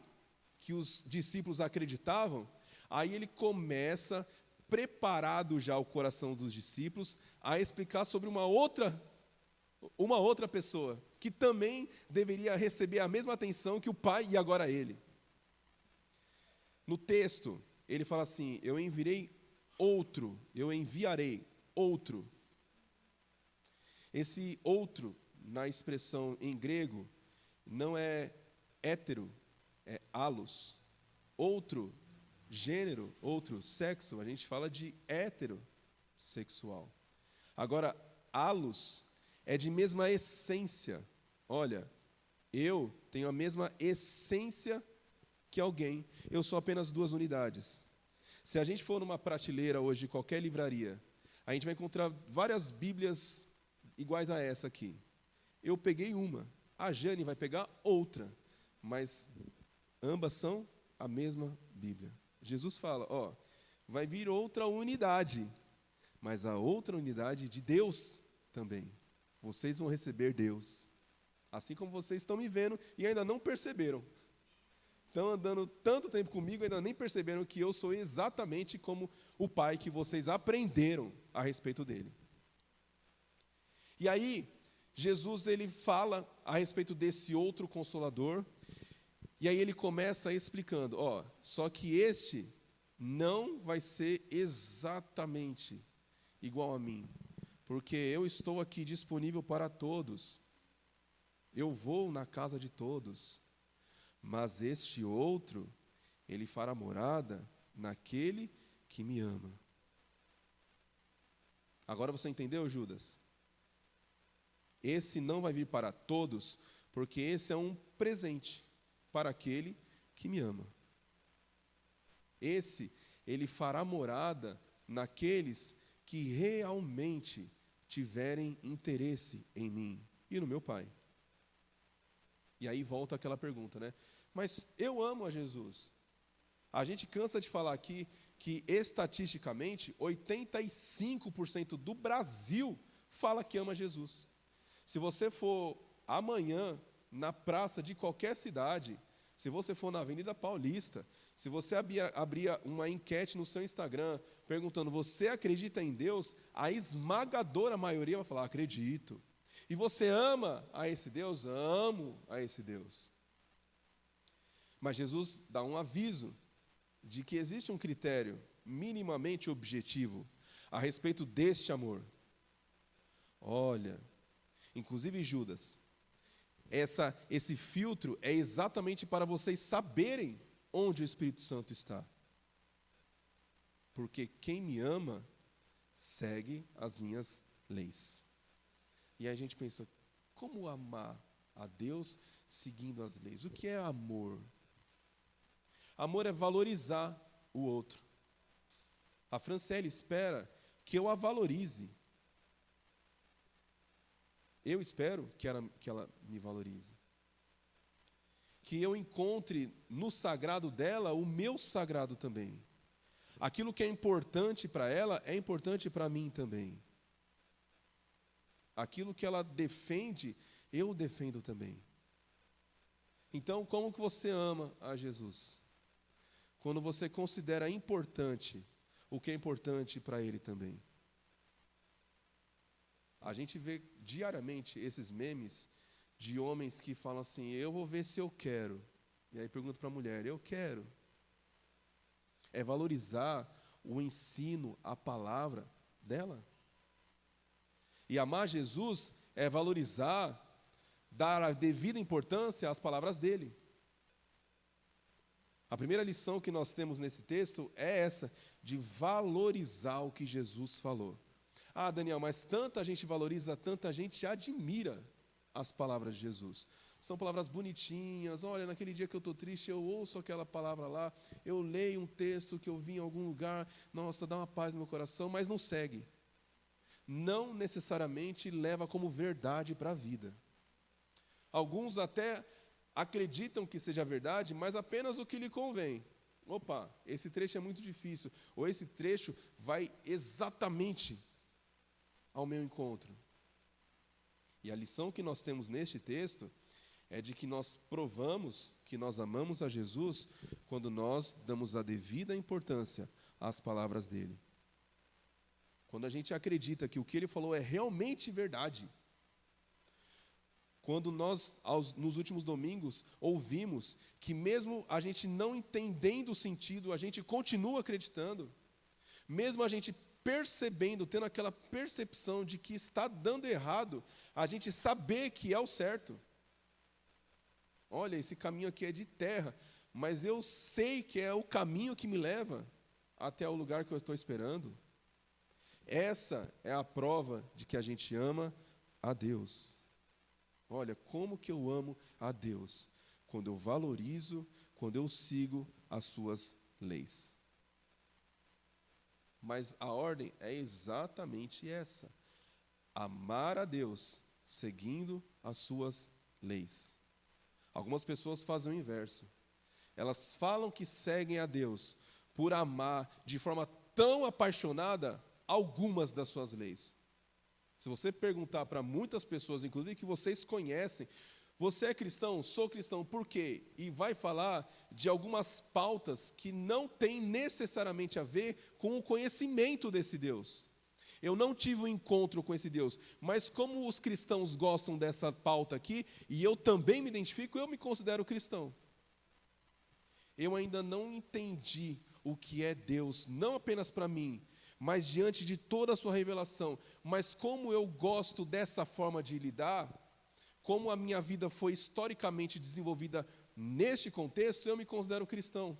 que os discípulos acreditavam, aí ele começa, preparado já o coração dos discípulos, a explicar sobre uma outra pessoa, que também deveria receber a mesma atenção que o Pai e agora ele. No texto, ele fala assim, eu enviarei outro. Esse outro, na expressão em grego, não é hétero, é allos. Outro gênero, outro sexo, a gente fala de heterossexual. Agora, allos é de mesma essência. Olha, eu tenho a mesma essência que alguém, eu sou apenas duas unidades. Se a gente for numa prateleira hoje, qualquer livraria, a gente vai encontrar várias Bíblias iguais a essa aqui. Eu peguei uma, a Jane vai pegar outra, mas ambas são a mesma Bíblia. Jesus fala, vai vir outra unidade, mas a outra unidade de Deus também. Vocês vão receber Deus, assim como vocês estão me vendo e ainda não perceberam. Estão andando tanto tempo comigo, ainda nem perceberam que eu sou exatamente como o Pai que vocês aprenderam a respeito dele. E aí, Jesus ele fala a respeito desse outro Consolador, e aí ele começa explicando, só que este não vai ser exatamente igual a mim, porque eu estou aqui disponível para todos, eu vou na casa de todos, mas este outro, ele fará morada naquele que me ama. Agora você entendeu, Judas? Esse não vai vir para todos, porque esse é um presente para aquele que me ama. Esse, ele fará morada naqueles que realmente tiverem interesse em mim e no meu Pai. E aí volta aquela pergunta, né? Mas eu amo a Jesus. A gente cansa de falar aqui que, estatisticamente, 85% do Brasil fala que ama Jesus. Se você for amanhã na praça de qualquer cidade, se você for na Avenida Paulista, se você abrir uma enquete no seu Instagram perguntando, você acredita em Deus? A esmagadora maioria vai falar, acredito. E você ama a esse Deus? Amo a esse Deus. Mas Jesus dá um aviso de que existe um critério minimamente objetivo a respeito deste amor. Olha, inclusive Judas, esse filtro é exatamente para vocês saberem onde o Espírito Santo está. Porque quem me ama segue as minhas leis. E aí a gente pensa, como amar a Deus seguindo as leis? O que é amor? Amor é valorizar o outro. A Franciele espera que eu a valorize. Eu espero que ela me valorize. Que eu encontre no sagrado dela o meu sagrado também. Aquilo que é importante para ela é importante para mim também. Aquilo que ela defende, eu defendo também. Então, como que você ama a Jesus? Quando você considera importante o que é importante para Ele também. A gente vê diariamente esses memes de homens que falam assim, eu vou ver se eu quero. E aí pergunta para a mulher, eu quero. É valorizar o ensino, a palavra dela. E amar Jesus é valorizar, dar a devida importância às palavras dele. A primeira lição que nós temos nesse texto é essa, de valorizar o que Jesus falou. Ah, Daniel, mas tanta gente valoriza, tanta gente admira as palavras de Jesus. São palavras bonitinhas, olha, naquele dia que eu estou triste, eu ouço aquela palavra lá, eu leio um texto que eu vi em algum lugar, nossa, dá uma paz no meu coração, mas não segue. Não necessariamente leva como verdade para a vida. Alguns até acreditam que seja verdade, mas apenas o que lhe convém. Opa, esse trecho é muito difícil, ou esse trecho vai exatamente ao meu encontro. E a lição que nós temos neste texto é de que nós provamos que nós amamos a Jesus quando nós damos a devida importância às palavras dele. Quando a gente acredita que o que ele falou é realmente verdade. Quando nós, nos últimos domingos, ouvimos que mesmo a gente não entendendo o sentido, a gente continua acreditando. Mesmo a gente percebendo, tendo aquela percepção de que está dando errado, a gente saber que é o certo. Olha, esse caminho aqui é de terra, mas eu sei que é o caminho que me leva até o lugar que eu estou esperando. Essa é a prova de que a gente ama a Deus. Olha, como que eu amo a Deus? Quando eu valorizo, quando eu sigo as suas leis. Mas a ordem é exatamente essa. Amar a Deus, seguindo as suas leis. Algumas pessoas fazem o inverso. Elas falam que seguem a Deus por amar de forma tão apaixonada algumas das suas leis. Se você perguntar para muitas pessoas, inclusive que vocês conhecem, você é cristão? Sou cristão, por quê? E vai falar de algumas pautas que não têm necessariamente a ver com o conhecimento desse Deus. Eu não tive um encontro com esse Deus, mas como os cristãos gostam dessa pauta aqui, e eu também me identifico, eu me considero cristão. Eu ainda não entendi o que é Deus, não apenas para mim, mas diante de toda a sua revelação. Mas como eu gosto dessa forma de lidar, como a minha vida foi historicamente desenvolvida neste contexto, eu me considero cristão.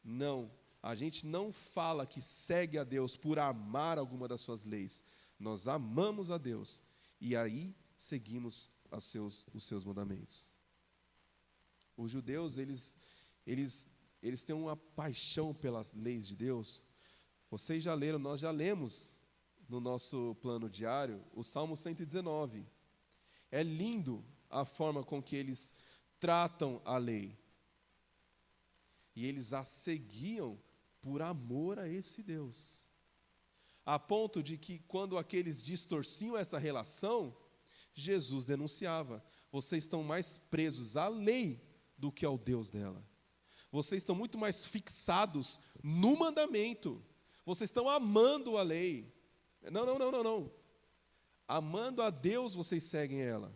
Não, a gente não fala que segue a Deus por amar alguma das suas leis. Nós amamos a Deus e aí seguimos os seus mandamentos. Os judeus, eles têm uma paixão pelas leis de Deus. Vocês já leram, nós já lemos no nosso plano diário o Salmo 119. É lindo a forma com que eles tratam a lei. E eles a seguiam por amor a esse Deus. A ponto de que, quando aqueles distorciam essa relação, Jesus denunciava: vocês estão mais presos à lei do que ao Deus dela. Vocês estão muito mais fixados no mandamento. Vocês estão amando a lei. Não. Amando a Deus, vocês seguem ela.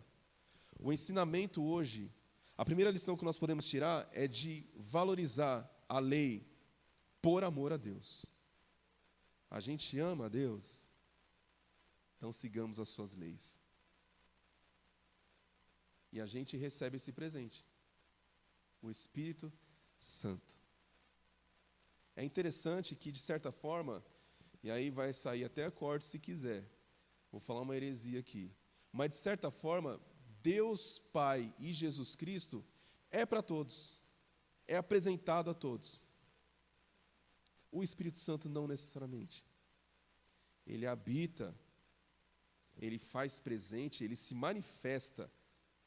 O ensinamento hoje, a primeira lição que nós podemos tirar é de valorizar a lei por amor a Deus. A gente ama a Deus, então sigamos as suas leis. E a gente recebe esse presente, o Espírito Santo. É interessante que, de certa forma, e aí vai sair até a corte se quiser, vou falar uma heresia aqui, mas de certa forma, Deus Pai e Jesus Cristo é para todos, é apresentado a todos. O Espírito Santo não necessariamente. Ele habita, ele faz presente, ele se manifesta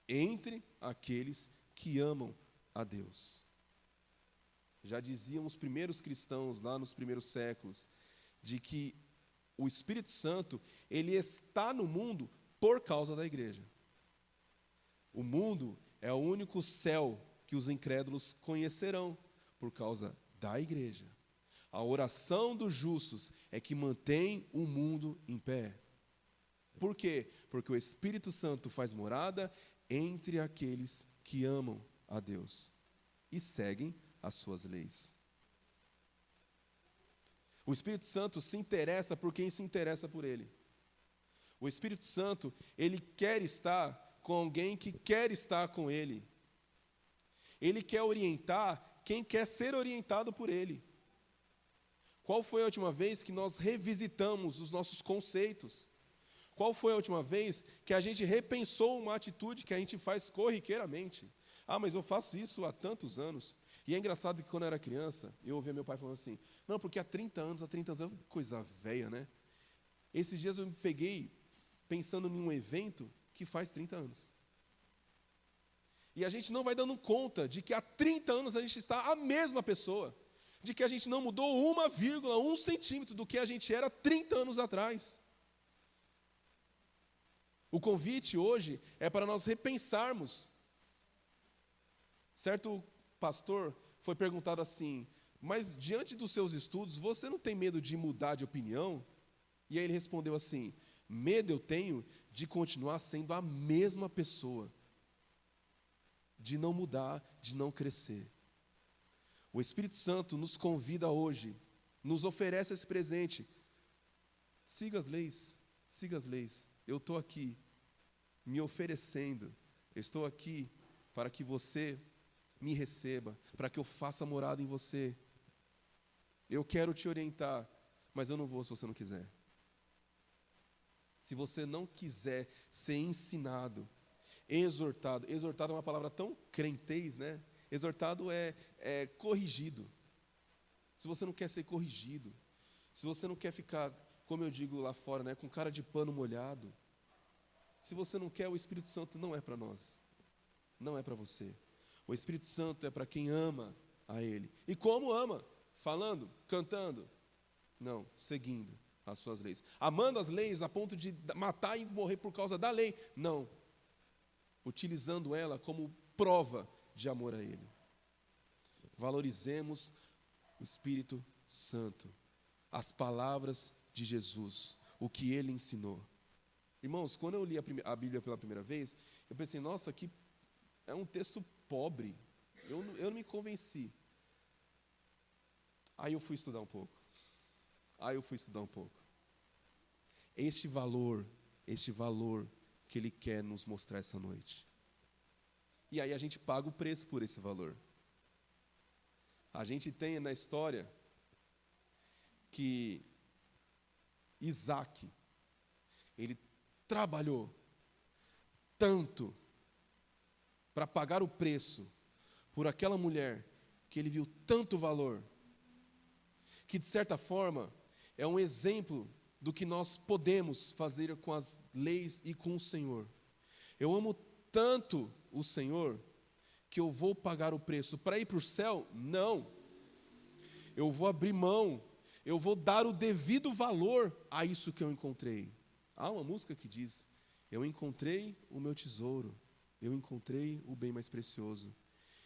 entre aqueles que amam a Deus. Já diziam os primeiros cristãos, lá nos primeiros séculos, de que o Espírito Santo, ele está no mundo por causa da igreja. O mundo é o único céu que os incrédulos conhecerão por causa da igreja. A oração dos justos é que mantém o mundo em pé. Por quê? Porque o Espírito Santo faz morada entre aqueles que amam a Deus e seguem as suas leis. O Espírito Santo se interessa por quem se interessa por ele. O Espírito Santo, ele quer estar com alguém que quer estar com ele. Ele quer orientar quem quer ser orientado por ele. Qual foi a última vez que nós revisitamos os nossos conceitos? Qual foi a última vez que a gente repensou uma atitude que a gente faz corriqueiramente? Ah, mas eu faço isso há tantos anos. E é engraçado que quando eu era criança, eu ouvia meu pai falando assim, não, porque há 30 anos é coisa velha, né? Esses dias eu me peguei pensando em um evento que faz 30 anos. E a gente não vai dando conta de que há 30 anos a gente está a mesma pessoa, de que a gente não mudou 1,1 centímetro do que a gente era 30 anos atrás. O convite hoje é para nós repensarmos. Certo pastor foi perguntado assim, mas diante dos seus estudos, você não tem medo de mudar de opinião? E aí ele respondeu assim, medo eu tenho de continuar sendo a mesma pessoa, de não mudar, de não crescer. O Espírito Santo nos convida hoje, nos oferece esse presente. Siga as leis, siga as leis. Eu estou aqui, me oferecendo. Eu estou aqui para que você me receba, para que eu faça morada em você. Eu quero te orientar, mas eu não vou se você não quiser. Se você não quiser ser ensinado, exortado é uma palavra tão crentez, né? Exortado é corrigido. Se você não quer ser corrigido, se você não quer ficar, como eu digo lá fora, né, com cara de pano molhado, se você não quer, o Espírito Santo não é para nós, não é para você. O Espírito Santo é para quem ama a Ele. E como ama? Falando, cantando? Não, seguindo as suas leis. Amando as leis a ponto de matar e morrer por causa da lei? Não. Utilizando ela como prova de amor a Ele. Valorizemos o Espírito Santo, as palavras de Jesus, o que Ele ensinou. Irmãos, quando eu li a Bíblia pela primeira vez, eu pensei, nossa, que é um texto pobre, eu não me convenci. Aí eu fui estudar um pouco. Este valor que Ele quer nos mostrar essa noite. E aí a gente paga o preço por esse valor. A gente tem na história que Isaac, ele trabalhou tanto para pagar o preço por aquela mulher que ele viu tanto valor, que de certa forma é um exemplo do que nós podemos fazer com as leis e com o Senhor. Eu amo tanto o Senhor que eu vou pagar o preço para ir para o céu? Não. eu vou abrir mão, eu vou dar o devido valor a isso que eu encontrei. Há uma música que diz, eu encontrei o meu tesouro, eu encontrei o bem mais precioso.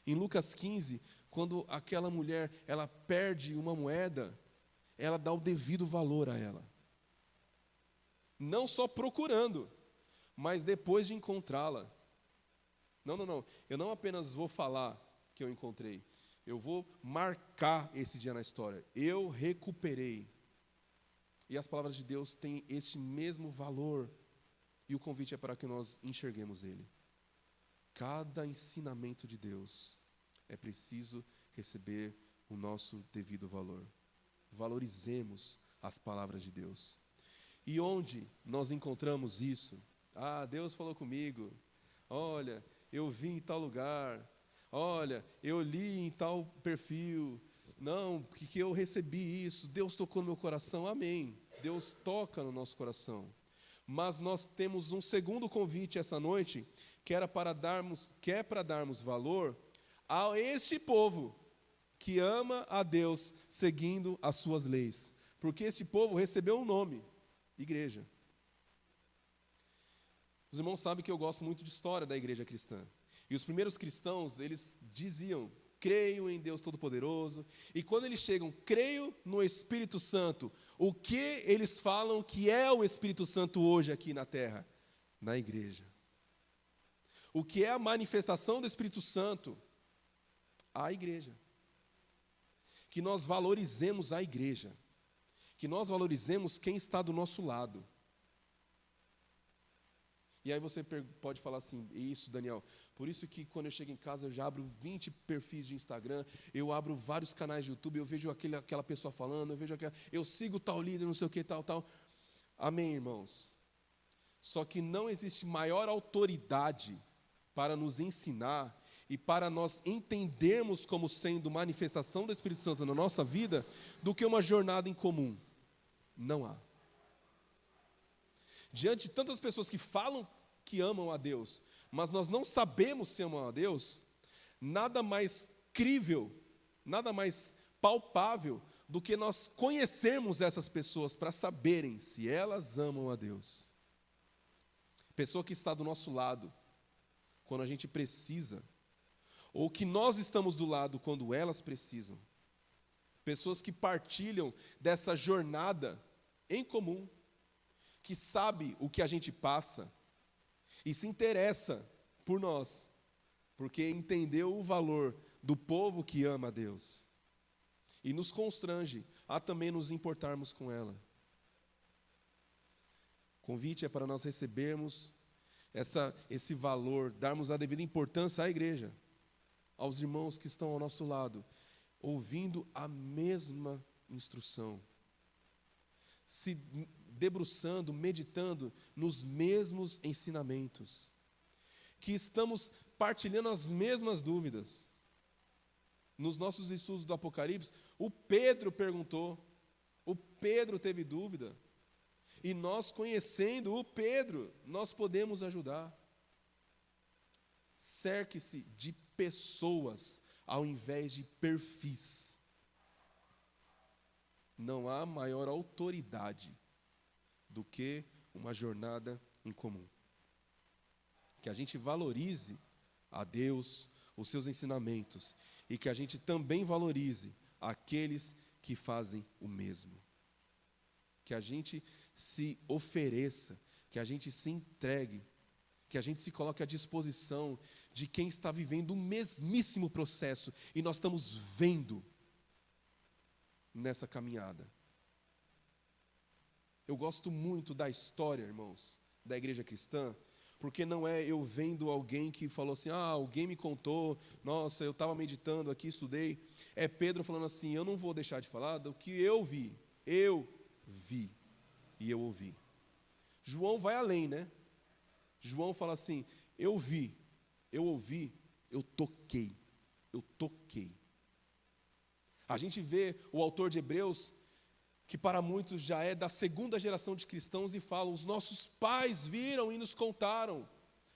Em Lucas 15, quando aquela mulher, ela perde uma moeda, ela dá o devido valor a ela. Não só procurando, mas depois de encontrá-la. Não, eu não apenas vou falar que eu encontrei, eu vou marcar esse dia na história. Eu recuperei. E as palavras de Deus têm este mesmo valor, e o convite é para que nós enxerguemos ele. Cada ensinamento de Deus é preciso receber o nosso devido valor. Valorizemos as palavras de Deus. E onde nós encontramos isso? Deus falou comigo. Olha, eu vi em tal lugar. Olha, eu li em tal perfil. Não, que eu recebi isso. Deus tocou no meu coração. Amém. Deus toca no nosso coração. Mas nós temos um segundo convite essa noite, que é para darmos valor a este povo que ama a Deus seguindo as suas leis. Porque esse povo recebeu um nome, igreja. Os irmãos sabem que eu gosto muito de história da igreja cristã. E os primeiros cristãos, eles diziam, creio em Deus Todo-Poderoso. E quando eles chegam, creio no Espírito Santo, o que eles falam que é o Espírito Santo hoje aqui na terra? Na igreja. O que é a manifestação do Espírito Santo? A igreja. Que nós valorizemos a igreja. Que nós valorizemos quem está do nosso lado. E aí você pode falar assim, isso, Daniel, por isso que quando eu chego em casa eu já abro 20 perfis de Instagram, eu abro vários canais de YouTube, eu vejo aquela pessoa falando, eu sigo tal líder, não sei o que, tal. Amém, irmãos? Só que não existe maior autoridade para nos ensinar e para nós entendermos como sendo manifestação do Espírito Santo na nossa vida, do que uma jornada em comum. Não há. Diante de tantas pessoas que falam que amam a Deus, mas nós não sabemos se amam a Deus, nada mais crível, nada mais palpável do que nós conhecermos essas pessoas para saberem se elas amam a Deus. Pessoa que está do nosso lado, quando a gente precisa, ou que nós estamos do lado quando elas precisam. Pessoas que partilham dessa jornada em comum, que sabe o que a gente passa e se interessa por nós, porque entendeu o valor do povo que ama a Deus. E nos constrange a também nos importarmos com ela. O convite é para nós recebermos esse valor, darmos a devida importância à igreja, aos irmãos que estão ao nosso lado, ouvindo a mesma instrução, se debruçando, meditando nos mesmos ensinamentos, que estamos partilhando as mesmas dúvidas. Nos nossos estudos do Apocalipse, o Pedro perguntou, o Pedro teve dúvida, e nós conhecendo o Pedro, nós podemos ajudar. Cerque-se de pessoas ao invés de perfis. Não há maior autoridade do que uma jornada em comum. Que a gente valorize a Deus, os seus ensinamentos, e que a gente também valorize aqueles que fazem o mesmo. Que a gente se ofereça, que a gente se entregue, que a gente se coloque à disposição de quem está vivendo o mesmíssimo processo, e nós estamos vendo nessa caminhada. Eu gosto muito da história, irmãos, da igreja cristã, porque não é eu vendo alguém que falou assim, alguém me contou, nossa, eu estava meditando aqui, estudei. É Pedro falando assim, eu não vou deixar de falar do que eu vi e eu ouvi. João vai além, né? João fala assim, eu vi, eu ouvi, eu toquei. A gente vê o autor de Hebreus, que para muitos já é da segunda geração de cristãos, e fala, os nossos pais viram e nos contaram.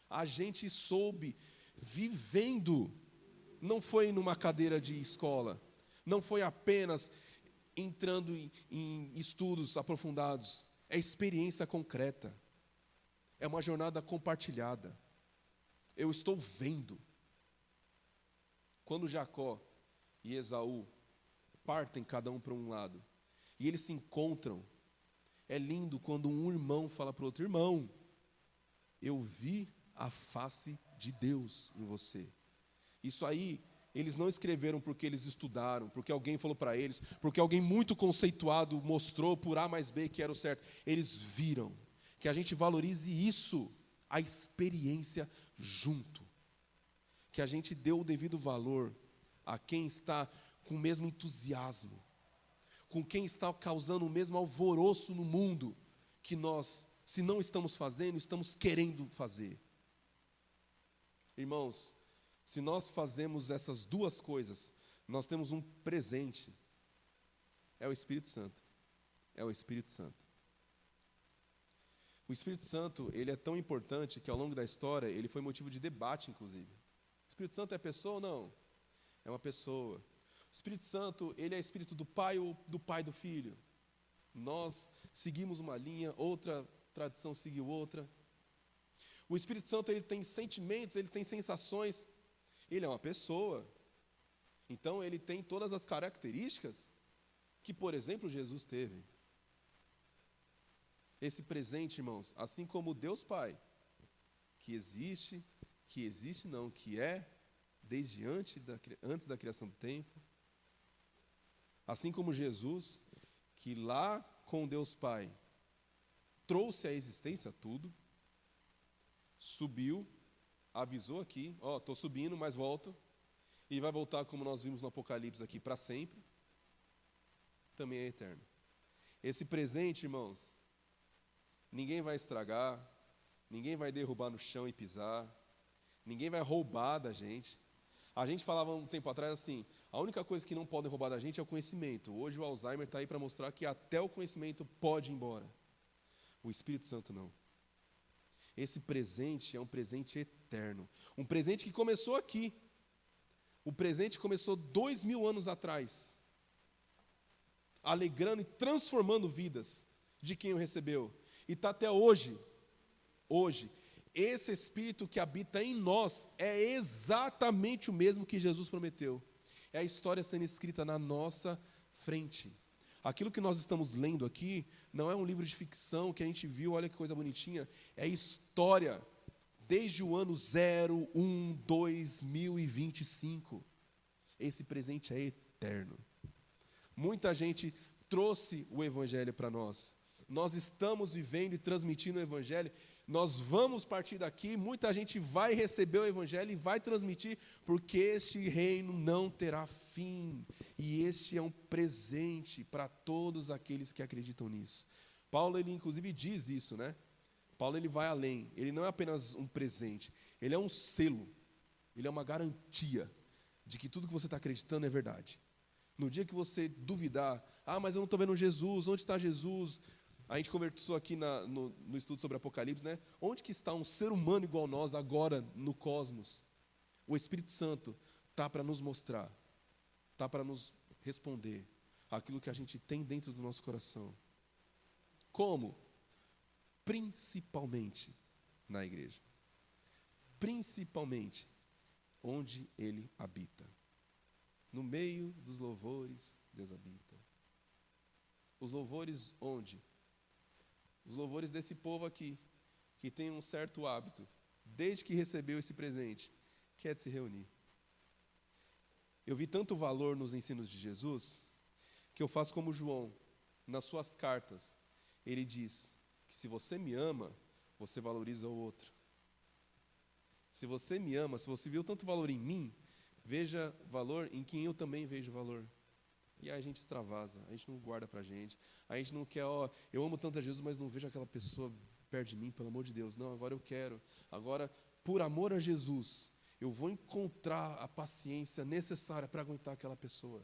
A gente soube, vivendo. Não foi numa cadeira de escola, não foi apenas entrando em estudos aprofundados, é experiência concreta, é uma jornada compartilhada. Eu estou vendo. Quando Jacó e Esaú partem cada um para um lado, e eles se encontram, é lindo quando um irmão fala para o outro: irmão, eu vi a face de Deus em você. Isso aí, eles não escreveram porque eles estudaram, porque alguém falou para eles, porque alguém muito conceituado mostrou por A mais B que era o certo. Eles viram. Que a gente valorize isso, a experiência junto. Que a gente dê o devido valor a quem está com o mesmo entusiasmo, com quem está causando o mesmo alvoroço no mundo que nós, se não estamos fazendo, estamos querendo fazer. Irmãos, se nós fazemos essas duas coisas, nós temos um presente. É o Espírito Santo. É o Espírito Santo. O Espírito Santo, ele é tão importante que ao longo da história, ele foi motivo de debate, inclusive. O Espírito Santo é pessoa ou não? É uma pessoa. O Espírito Santo, ele é espírito do Pai ou do Pai do Filho? Nós seguimos uma linha, outra tradição seguiu outra. O Espírito Santo, ele tem sentimentos, ele tem sensações. Ele é uma pessoa. Então, ele tem todas as características que, por exemplo, Jesus teve. Esse presente, irmãos, assim como Deus Pai, que é desde antes da criação do tempo, assim como Jesus, que lá com Deus Pai trouxe à existência tudo, subiu, avisou aqui, estou subindo, mas volto, e vai voltar como nós vimos no Apocalipse aqui para sempre, também é eterno. Esse presente, irmãos, ninguém vai estragar, ninguém vai derrubar no chão e pisar, ninguém vai roubar da gente. A gente falava um tempo atrás assim, a única coisa que não pode roubar da gente é o conhecimento. Hoje o Alzheimer está aí para mostrar que até o conhecimento pode ir embora. O Espírito Santo não. Esse presente é um presente eterno. Um presente que começou aqui. O presente começou 2000 anos atrás. Alegrando e transformando vidas de quem o recebeu. E está até hoje. Hoje. Esse Espírito que habita em nós é exatamente o mesmo que Jesus prometeu. É a história sendo escrita na nossa frente. Aquilo que nós estamos lendo aqui não é um livro de ficção que a gente viu, olha que coisa bonitinha. É história desde o ano 0, 1, 2025. Esse presente é eterno. Muita gente trouxe o Evangelho para nós. Nós estamos vivendo e transmitindo o Evangelho. Nós vamos partir daqui, muita gente vai receber o Evangelho e vai transmitir, porque este reino não terá fim. E este é um presente para todos aqueles que acreditam nisso. Paulo, ele inclusive diz isso, né? Paulo, ele vai além. Ele não é apenas um presente, ele é um selo. Ele é uma garantia de que tudo que você está acreditando é verdade. No dia que você duvidar, mas eu não estou vendo Jesus, onde está Jesus? A gente conversou aqui no estudo sobre Apocalipse, né? Onde que está um ser humano igual a nós agora no cosmos? O Espírito Santo está para nos mostrar, está para nos responder aquilo que a gente tem dentro do nosso coração. Como? Principalmente na igreja. Principalmente onde Ele habita. No meio dos louvores, Deus habita. Os louvores onde? Os louvores desse povo aqui, que tem um certo hábito, desde que recebeu esse presente, que é de se reunir. Eu vi tanto valor nos ensinos de Jesus, que eu faço como João, nas suas cartas, ele diz que se você me ama, você valoriza o outro. Se você me ama, se você viu tanto valor em mim, veja valor em quem eu também vejo valor. E aí a gente extravasa, a gente não guarda pra gente, a gente não quer, eu amo tanto a Jesus, mas não vejo aquela pessoa perto de mim, pelo amor de Deus. Não, agora eu quero. Agora, por amor a Jesus, eu vou encontrar a paciência necessária para aguentar aquela pessoa.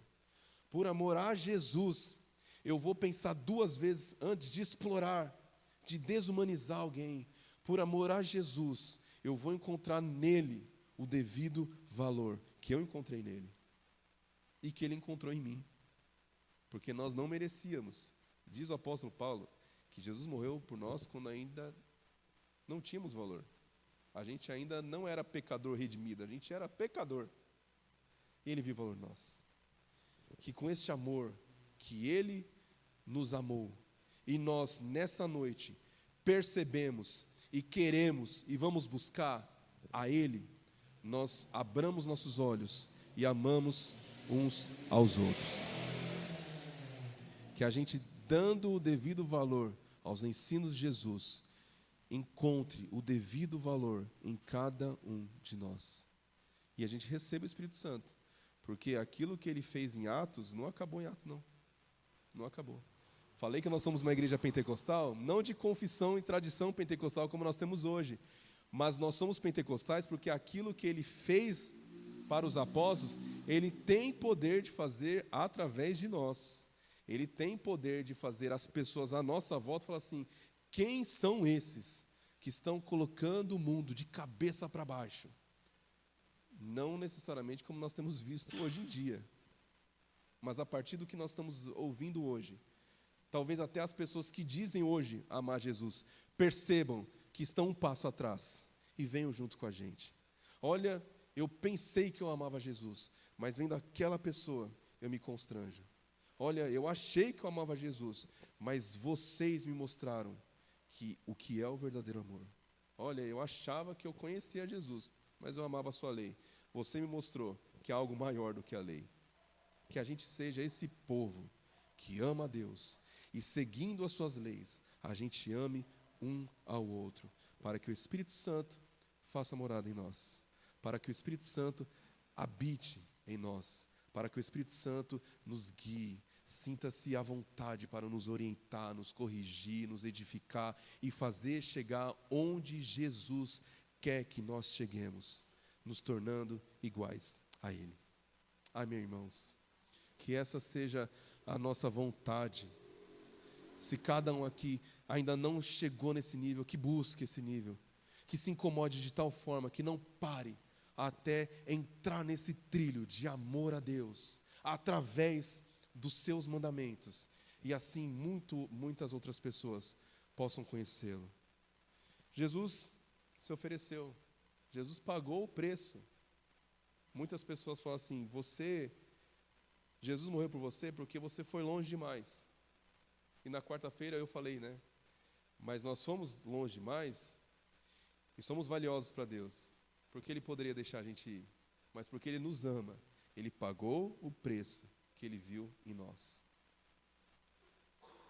Por amor a Jesus, eu vou pensar 2 vezes antes de explorar, de desumanizar alguém. Por amor a Jesus, eu vou encontrar nele o devido valor que eu encontrei nele. e que Ele encontrou em mim, porque nós não merecíamos. Diz o apóstolo Paulo que Jesus morreu por nós quando ainda não tínhamos valor. A gente ainda não era pecador redimido, a gente era pecador. E Ele viu valor em nós. Que com este amor que Ele nos amou, e nós nessa noite percebemos e queremos e vamos buscar a Ele, nós abramos nossos olhos e amamos uns aos outros. Que a gente, dando o devido valor aos ensinos de Jesus, encontre o devido valor em cada um de nós. E a gente receba o Espírito Santo, porque aquilo que Ele fez em Atos, não acabou em Atos, não. Não acabou. Falei que nós somos uma igreja pentecostal, não de confissão e tradição pentecostal como nós temos hoje, mas nós somos pentecostais porque aquilo que Ele fez para os apóstolos, Ele tem poder de fazer através de nós. Ele tem poder de fazer as pessoas à nossa volta falar assim: quem são esses que estão colocando o mundo de cabeça para baixo? Não necessariamente como nós temos visto hoje em dia, mas a partir do que nós estamos ouvindo hoje. Talvez até as pessoas que dizem hoje amar Jesus percebam que estão um passo atrás e venham junto com a gente. Olha, eu pensei que eu amava Jesus, mas vendo aquela pessoa, eu me constranjo. Olha, eu achei que eu amava Jesus, mas vocês me mostraram o que é o verdadeiro amor. Olha, eu achava que eu conhecia Jesus, mas eu amava a sua lei. Você me mostrou que há algo maior do que a lei. Que a gente seja esse povo que ama a Deus e, seguindo as suas leis, a gente ame um ao outro, para que o Espírito Santo faça morada em nós, para que o Espírito Santo habite em nós, para que o Espírito Santo nos guie, sinta-se à vontade para nos orientar, nos corrigir, nos edificar e fazer chegar onde Jesus quer que nós cheguemos, nos tornando iguais a Ele. Amém, irmãos? Que essa seja a nossa vontade. Se cada um aqui ainda não chegou nesse nível, que busque esse nível, que se incomode de tal forma que não pare até entrar nesse trilho de amor a Deus, através dos seus mandamentos, e assim muitas outras pessoas possam conhecê-lo. Jesus se ofereceu, Jesus pagou o preço. Muitas pessoas falam assim: Jesus morreu por você porque você foi longe demais. E na quarta-feira eu falei, né? Mas nós fomos longe demais e somos valiosos para Deus. Porque Ele poderia deixar a gente ir, mas porque Ele nos ama, Ele pagou o preço que Ele viu em nós.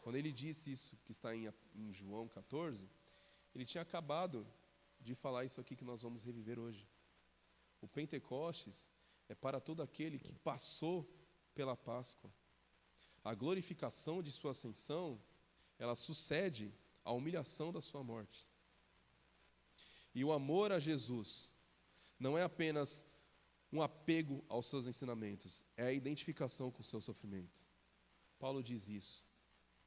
Quando Ele disse isso, que está em João 14, Ele tinha acabado de falar isso aqui que nós vamos reviver hoje. O Pentecostes é para todo aquele que passou pela Páscoa. A glorificação de sua ascensão, ela sucede à humilhação da sua morte. E o amor a Jesus não é apenas um apego aos seus ensinamentos, é a identificação com o seu sofrimento. Paulo diz isso,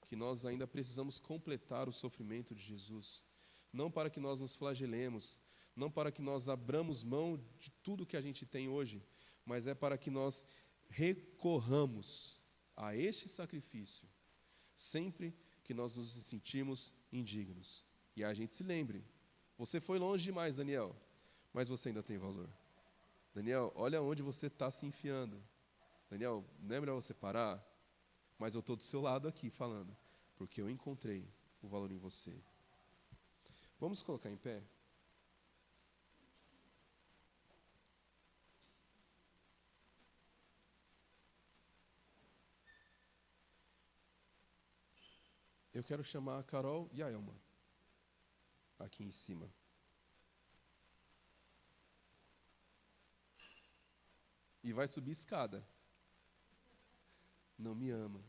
que nós ainda precisamos completar o sofrimento de Jesus, não para que nós nos flagelemos, não para que nós abramos mão de tudo que a gente tem hoje, mas é para que nós recorramos a este sacrifício, sempre que nós nos sentirmos indignos. E a gente se lembre, você foi longe demais, Daniel, mas você ainda tem valor. Daniel, olha onde você está se enfiando. Daniel, não é melhor você parar? Mas eu estou do seu lado aqui falando, porque eu encontrei o valor em você. Vamos colocar em pé? Eu quero chamar a Carol e a Elma aqui em cima. E vai subir escada. Não me ama.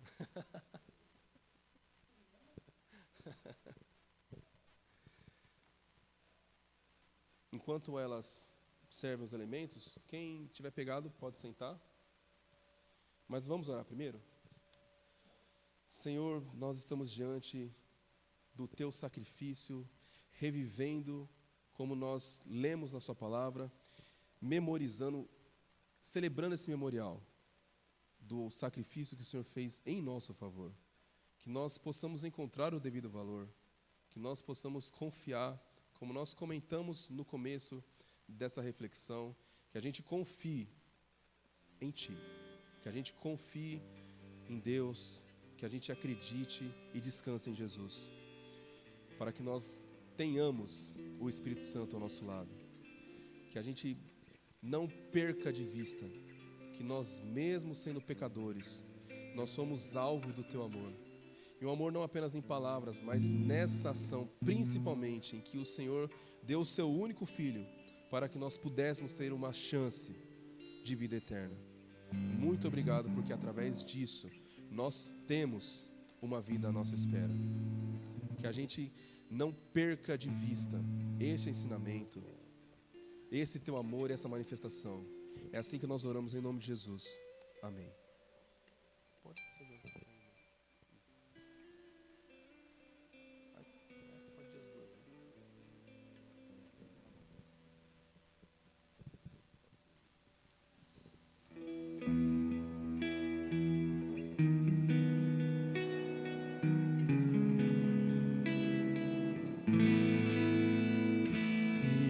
Enquanto elas servem os elementos, quem tiver pegado pode sentar. Mas vamos orar primeiro? Senhor, nós estamos diante do Teu sacrifício, revivendo como nós lemos na Sua palavra, memorizando, celebrando esse memorial. do sacrifício que o Senhor fez em nosso favor. Que nós possamos encontrar o devido valor, que nós possamos confiar, como nós comentamos no começo dessa reflexão, que a gente confie em Ti, que a gente confie em Deus, que a gente acredite e descanse em Jesus, para que nós tenhamos o Espírito Santo ao nosso lado, que a gente não perca de vista que nós, mesmo sendo pecadores, nós somos alvo do Teu amor. E um amor não apenas em palavras, mas nessa ação, principalmente, em que o Senhor deu o Seu único Filho para que nós pudéssemos ter uma chance de vida eterna. Muito obrigado, porque através disso, nós temos uma vida à nossa espera. Que a gente não perca de vista este ensinamento, esse Teu amor, essa manifestação. É assim que nós oramos em nome de Jesus. Amém.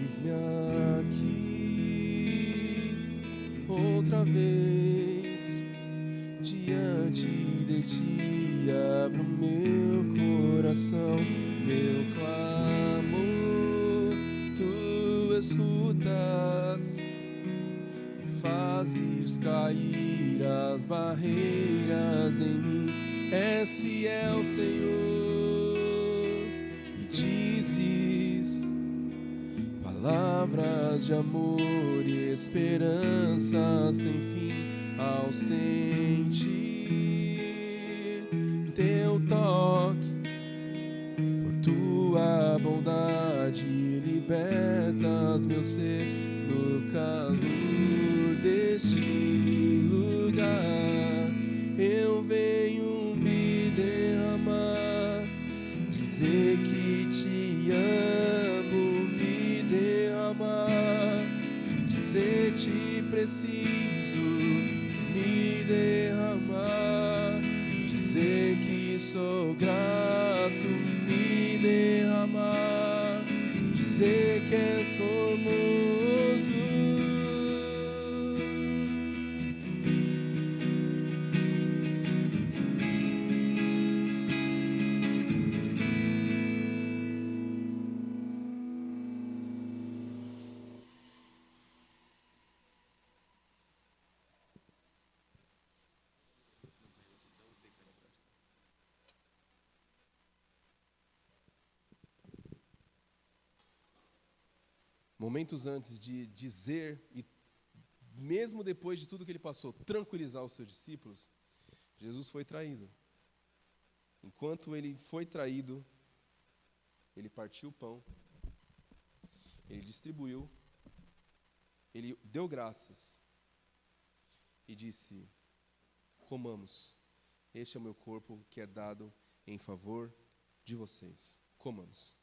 Eis-me aqui outra vez diante de Ti, abro meu coração, meu clamor, Tu escutas e fazes cair as barreiras em mim. És fiel, Senhor, e dizes palavras de amor e esperança sem fim ao sentir Teu toque. Por Tua bondade libertas meu ser no calor deste lugar. Eu venho me derramar, dizer que Te amo, me derramar, dizer Te preciso, me derramar, dizer que sou grato, me derramar, dizer que És formoso. Momentos antes de dizer, e mesmo depois de tudo que Ele passou, tranquilizar os Seus discípulos, Jesus foi traído. Enquanto Ele foi traído, Ele partiu o pão, Ele distribuiu, Ele deu graças e disse: comamos, este é o meu corpo que é dado em favor de vocês. Comamos.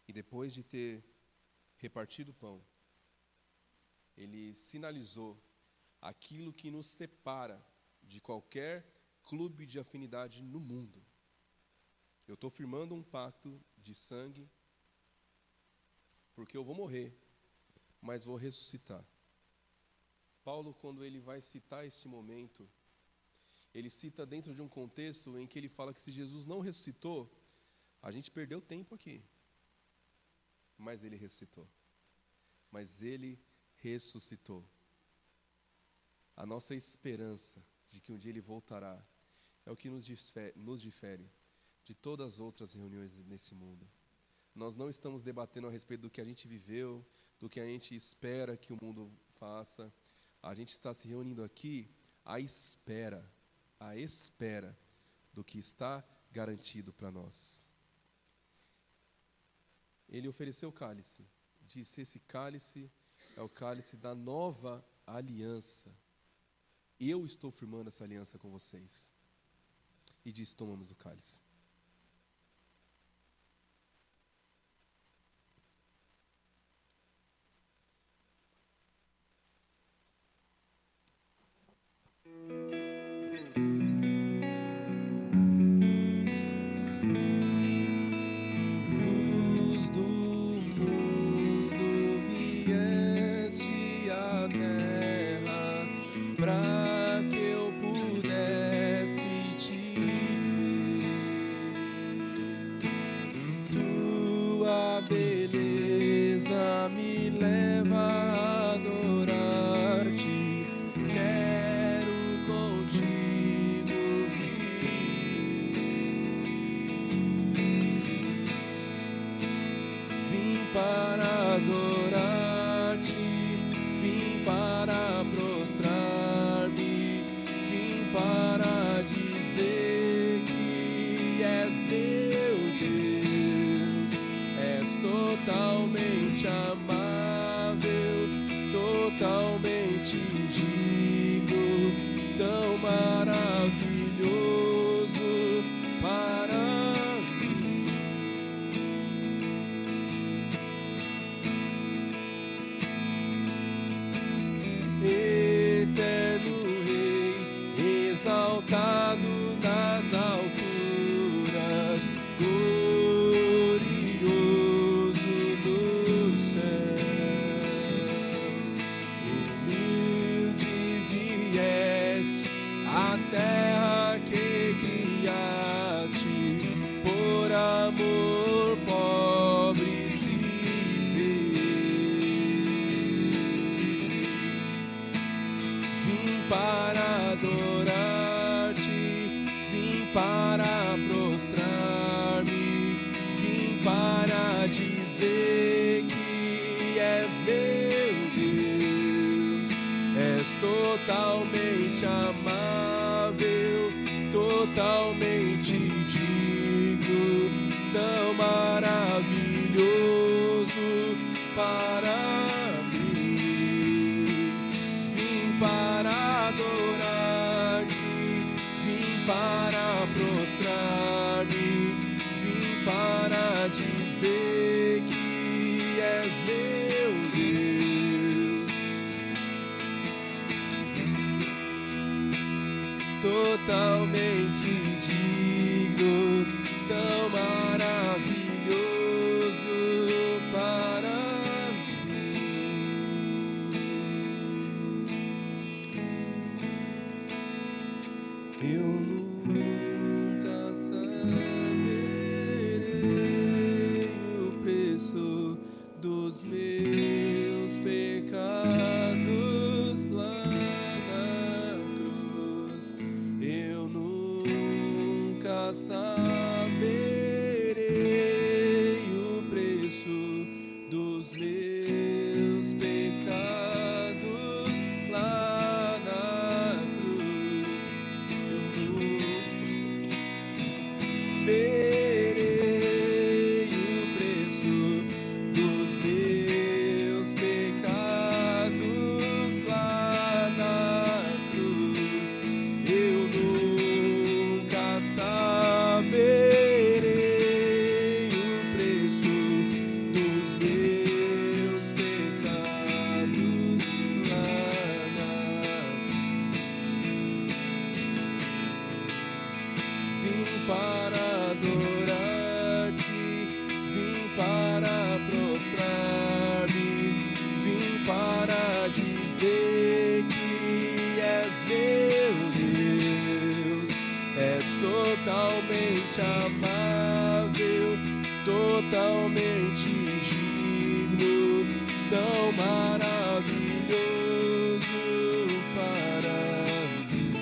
E depois de ter repartido o pão, Ele sinalizou aquilo que nos separa de qualquer clube de afinidade no mundo. Eu estou firmando um pacto de sangue, porque eu vou morrer, mas vou ressuscitar. Paulo, quando ele vai citar este momento, ele cita dentro de um contexto em que ele fala que se Jesus não ressuscitou, a gente perdeu tempo aqui. Mas Ele ressuscitou. Mas Ele ressuscitou. A nossa esperança de que um dia Ele voltará é o que nos difere de todas as outras reuniões nesse mundo. Nós não estamos debatendo a respeito do que a gente viveu, do que a gente espera que o mundo faça. A gente está se reunindo aqui à espera do que está garantido para nós. Ele ofereceu o cálice, disse: esse cálice é o cálice da nova aliança. Eu estou firmando essa aliança com vocês. e diz: tomamos o cálice. Luz do mundo, vieste à terra pra que eu pudesse te ver. Tua beleza me leva a adorar-te. Quero contigo viver. Vim para adorar-te, vim para prostrar-me, vim para dizer que és meu Deus, és totalmente amável, totalmente digno, tão maravilhoso para mim. Eterno Rei, exaltado nas alturas, glorioso nos céus. Humilde vieste à terra que criaste, por amor pobre se fez. Vim para adorar-te, vim para prostrar-me, vim para dizer que és meu Deus, és totalmente amável, totalmente digno, tão maravilhoso para mim. Vim para adorar-te, vim para prostrar-me, vim para dizer que és meu Deus, totalmente digno, tão maravilhoso para mim. Eu nunca saberei o preço dos meus pecados lá na cruz. Eu nunca saberei o preço dos meus pecados lá na cruz. Eu nunca verei o preço dos meus pecados lá na cruz. Eu nunca saberei o preço dos meus pecados lá na cruz. Vim para adorar-te, vim para prostrar-me, vim para dizer que és meu Deus, és totalmente amável, totalmente digno, tão maravilhoso para mim.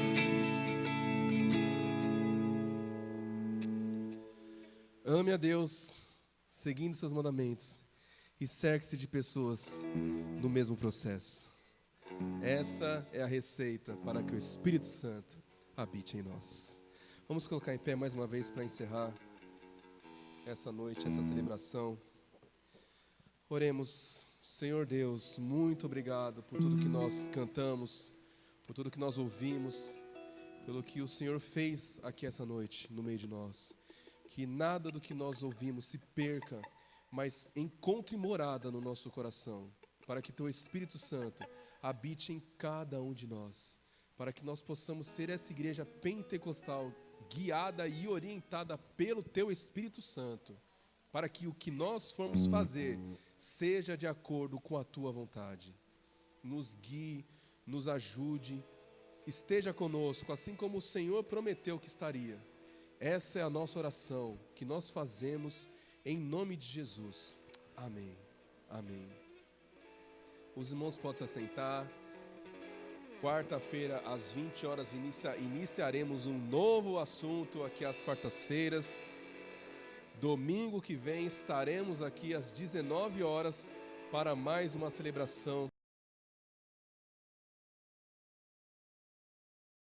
Ame a Deus, seguindo seus mandamentos, e cerque-se de pessoas no mesmo processo. Essa é a receita para que o Espírito Santo habite em nós. Vamos colocar em pé mais uma vez para encerrar essa noite, essa celebração. Oremos. Senhor Deus, muito obrigado por tudo que nós cantamos, por tudo que nós ouvimos, pelo que o Senhor fez aqui essa noite no meio de nós. Que nada do que nós ouvimos se perca, mas encontre morada no nosso coração, para que Teu Espírito Santo habite em cada um de nós, para que nós possamos ser essa igreja pentecostal, guiada e orientada pelo Teu Espírito Santo, para que o que nós formos fazer seja de acordo com a Tua vontade. Nos guie, nos ajude, esteja conosco, assim como o Senhor prometeu que estaria. Essa é a nossa oração, que nós fazemos em nome de Jesus. Amém. Amém. Os irmãos podem se assentar. Quarta-feira, às 20 horas, iniciaremos um novo assunto aqui às quartas-feiras. Domingo que vem estaremos aqui às 19 horas para mais uma celebração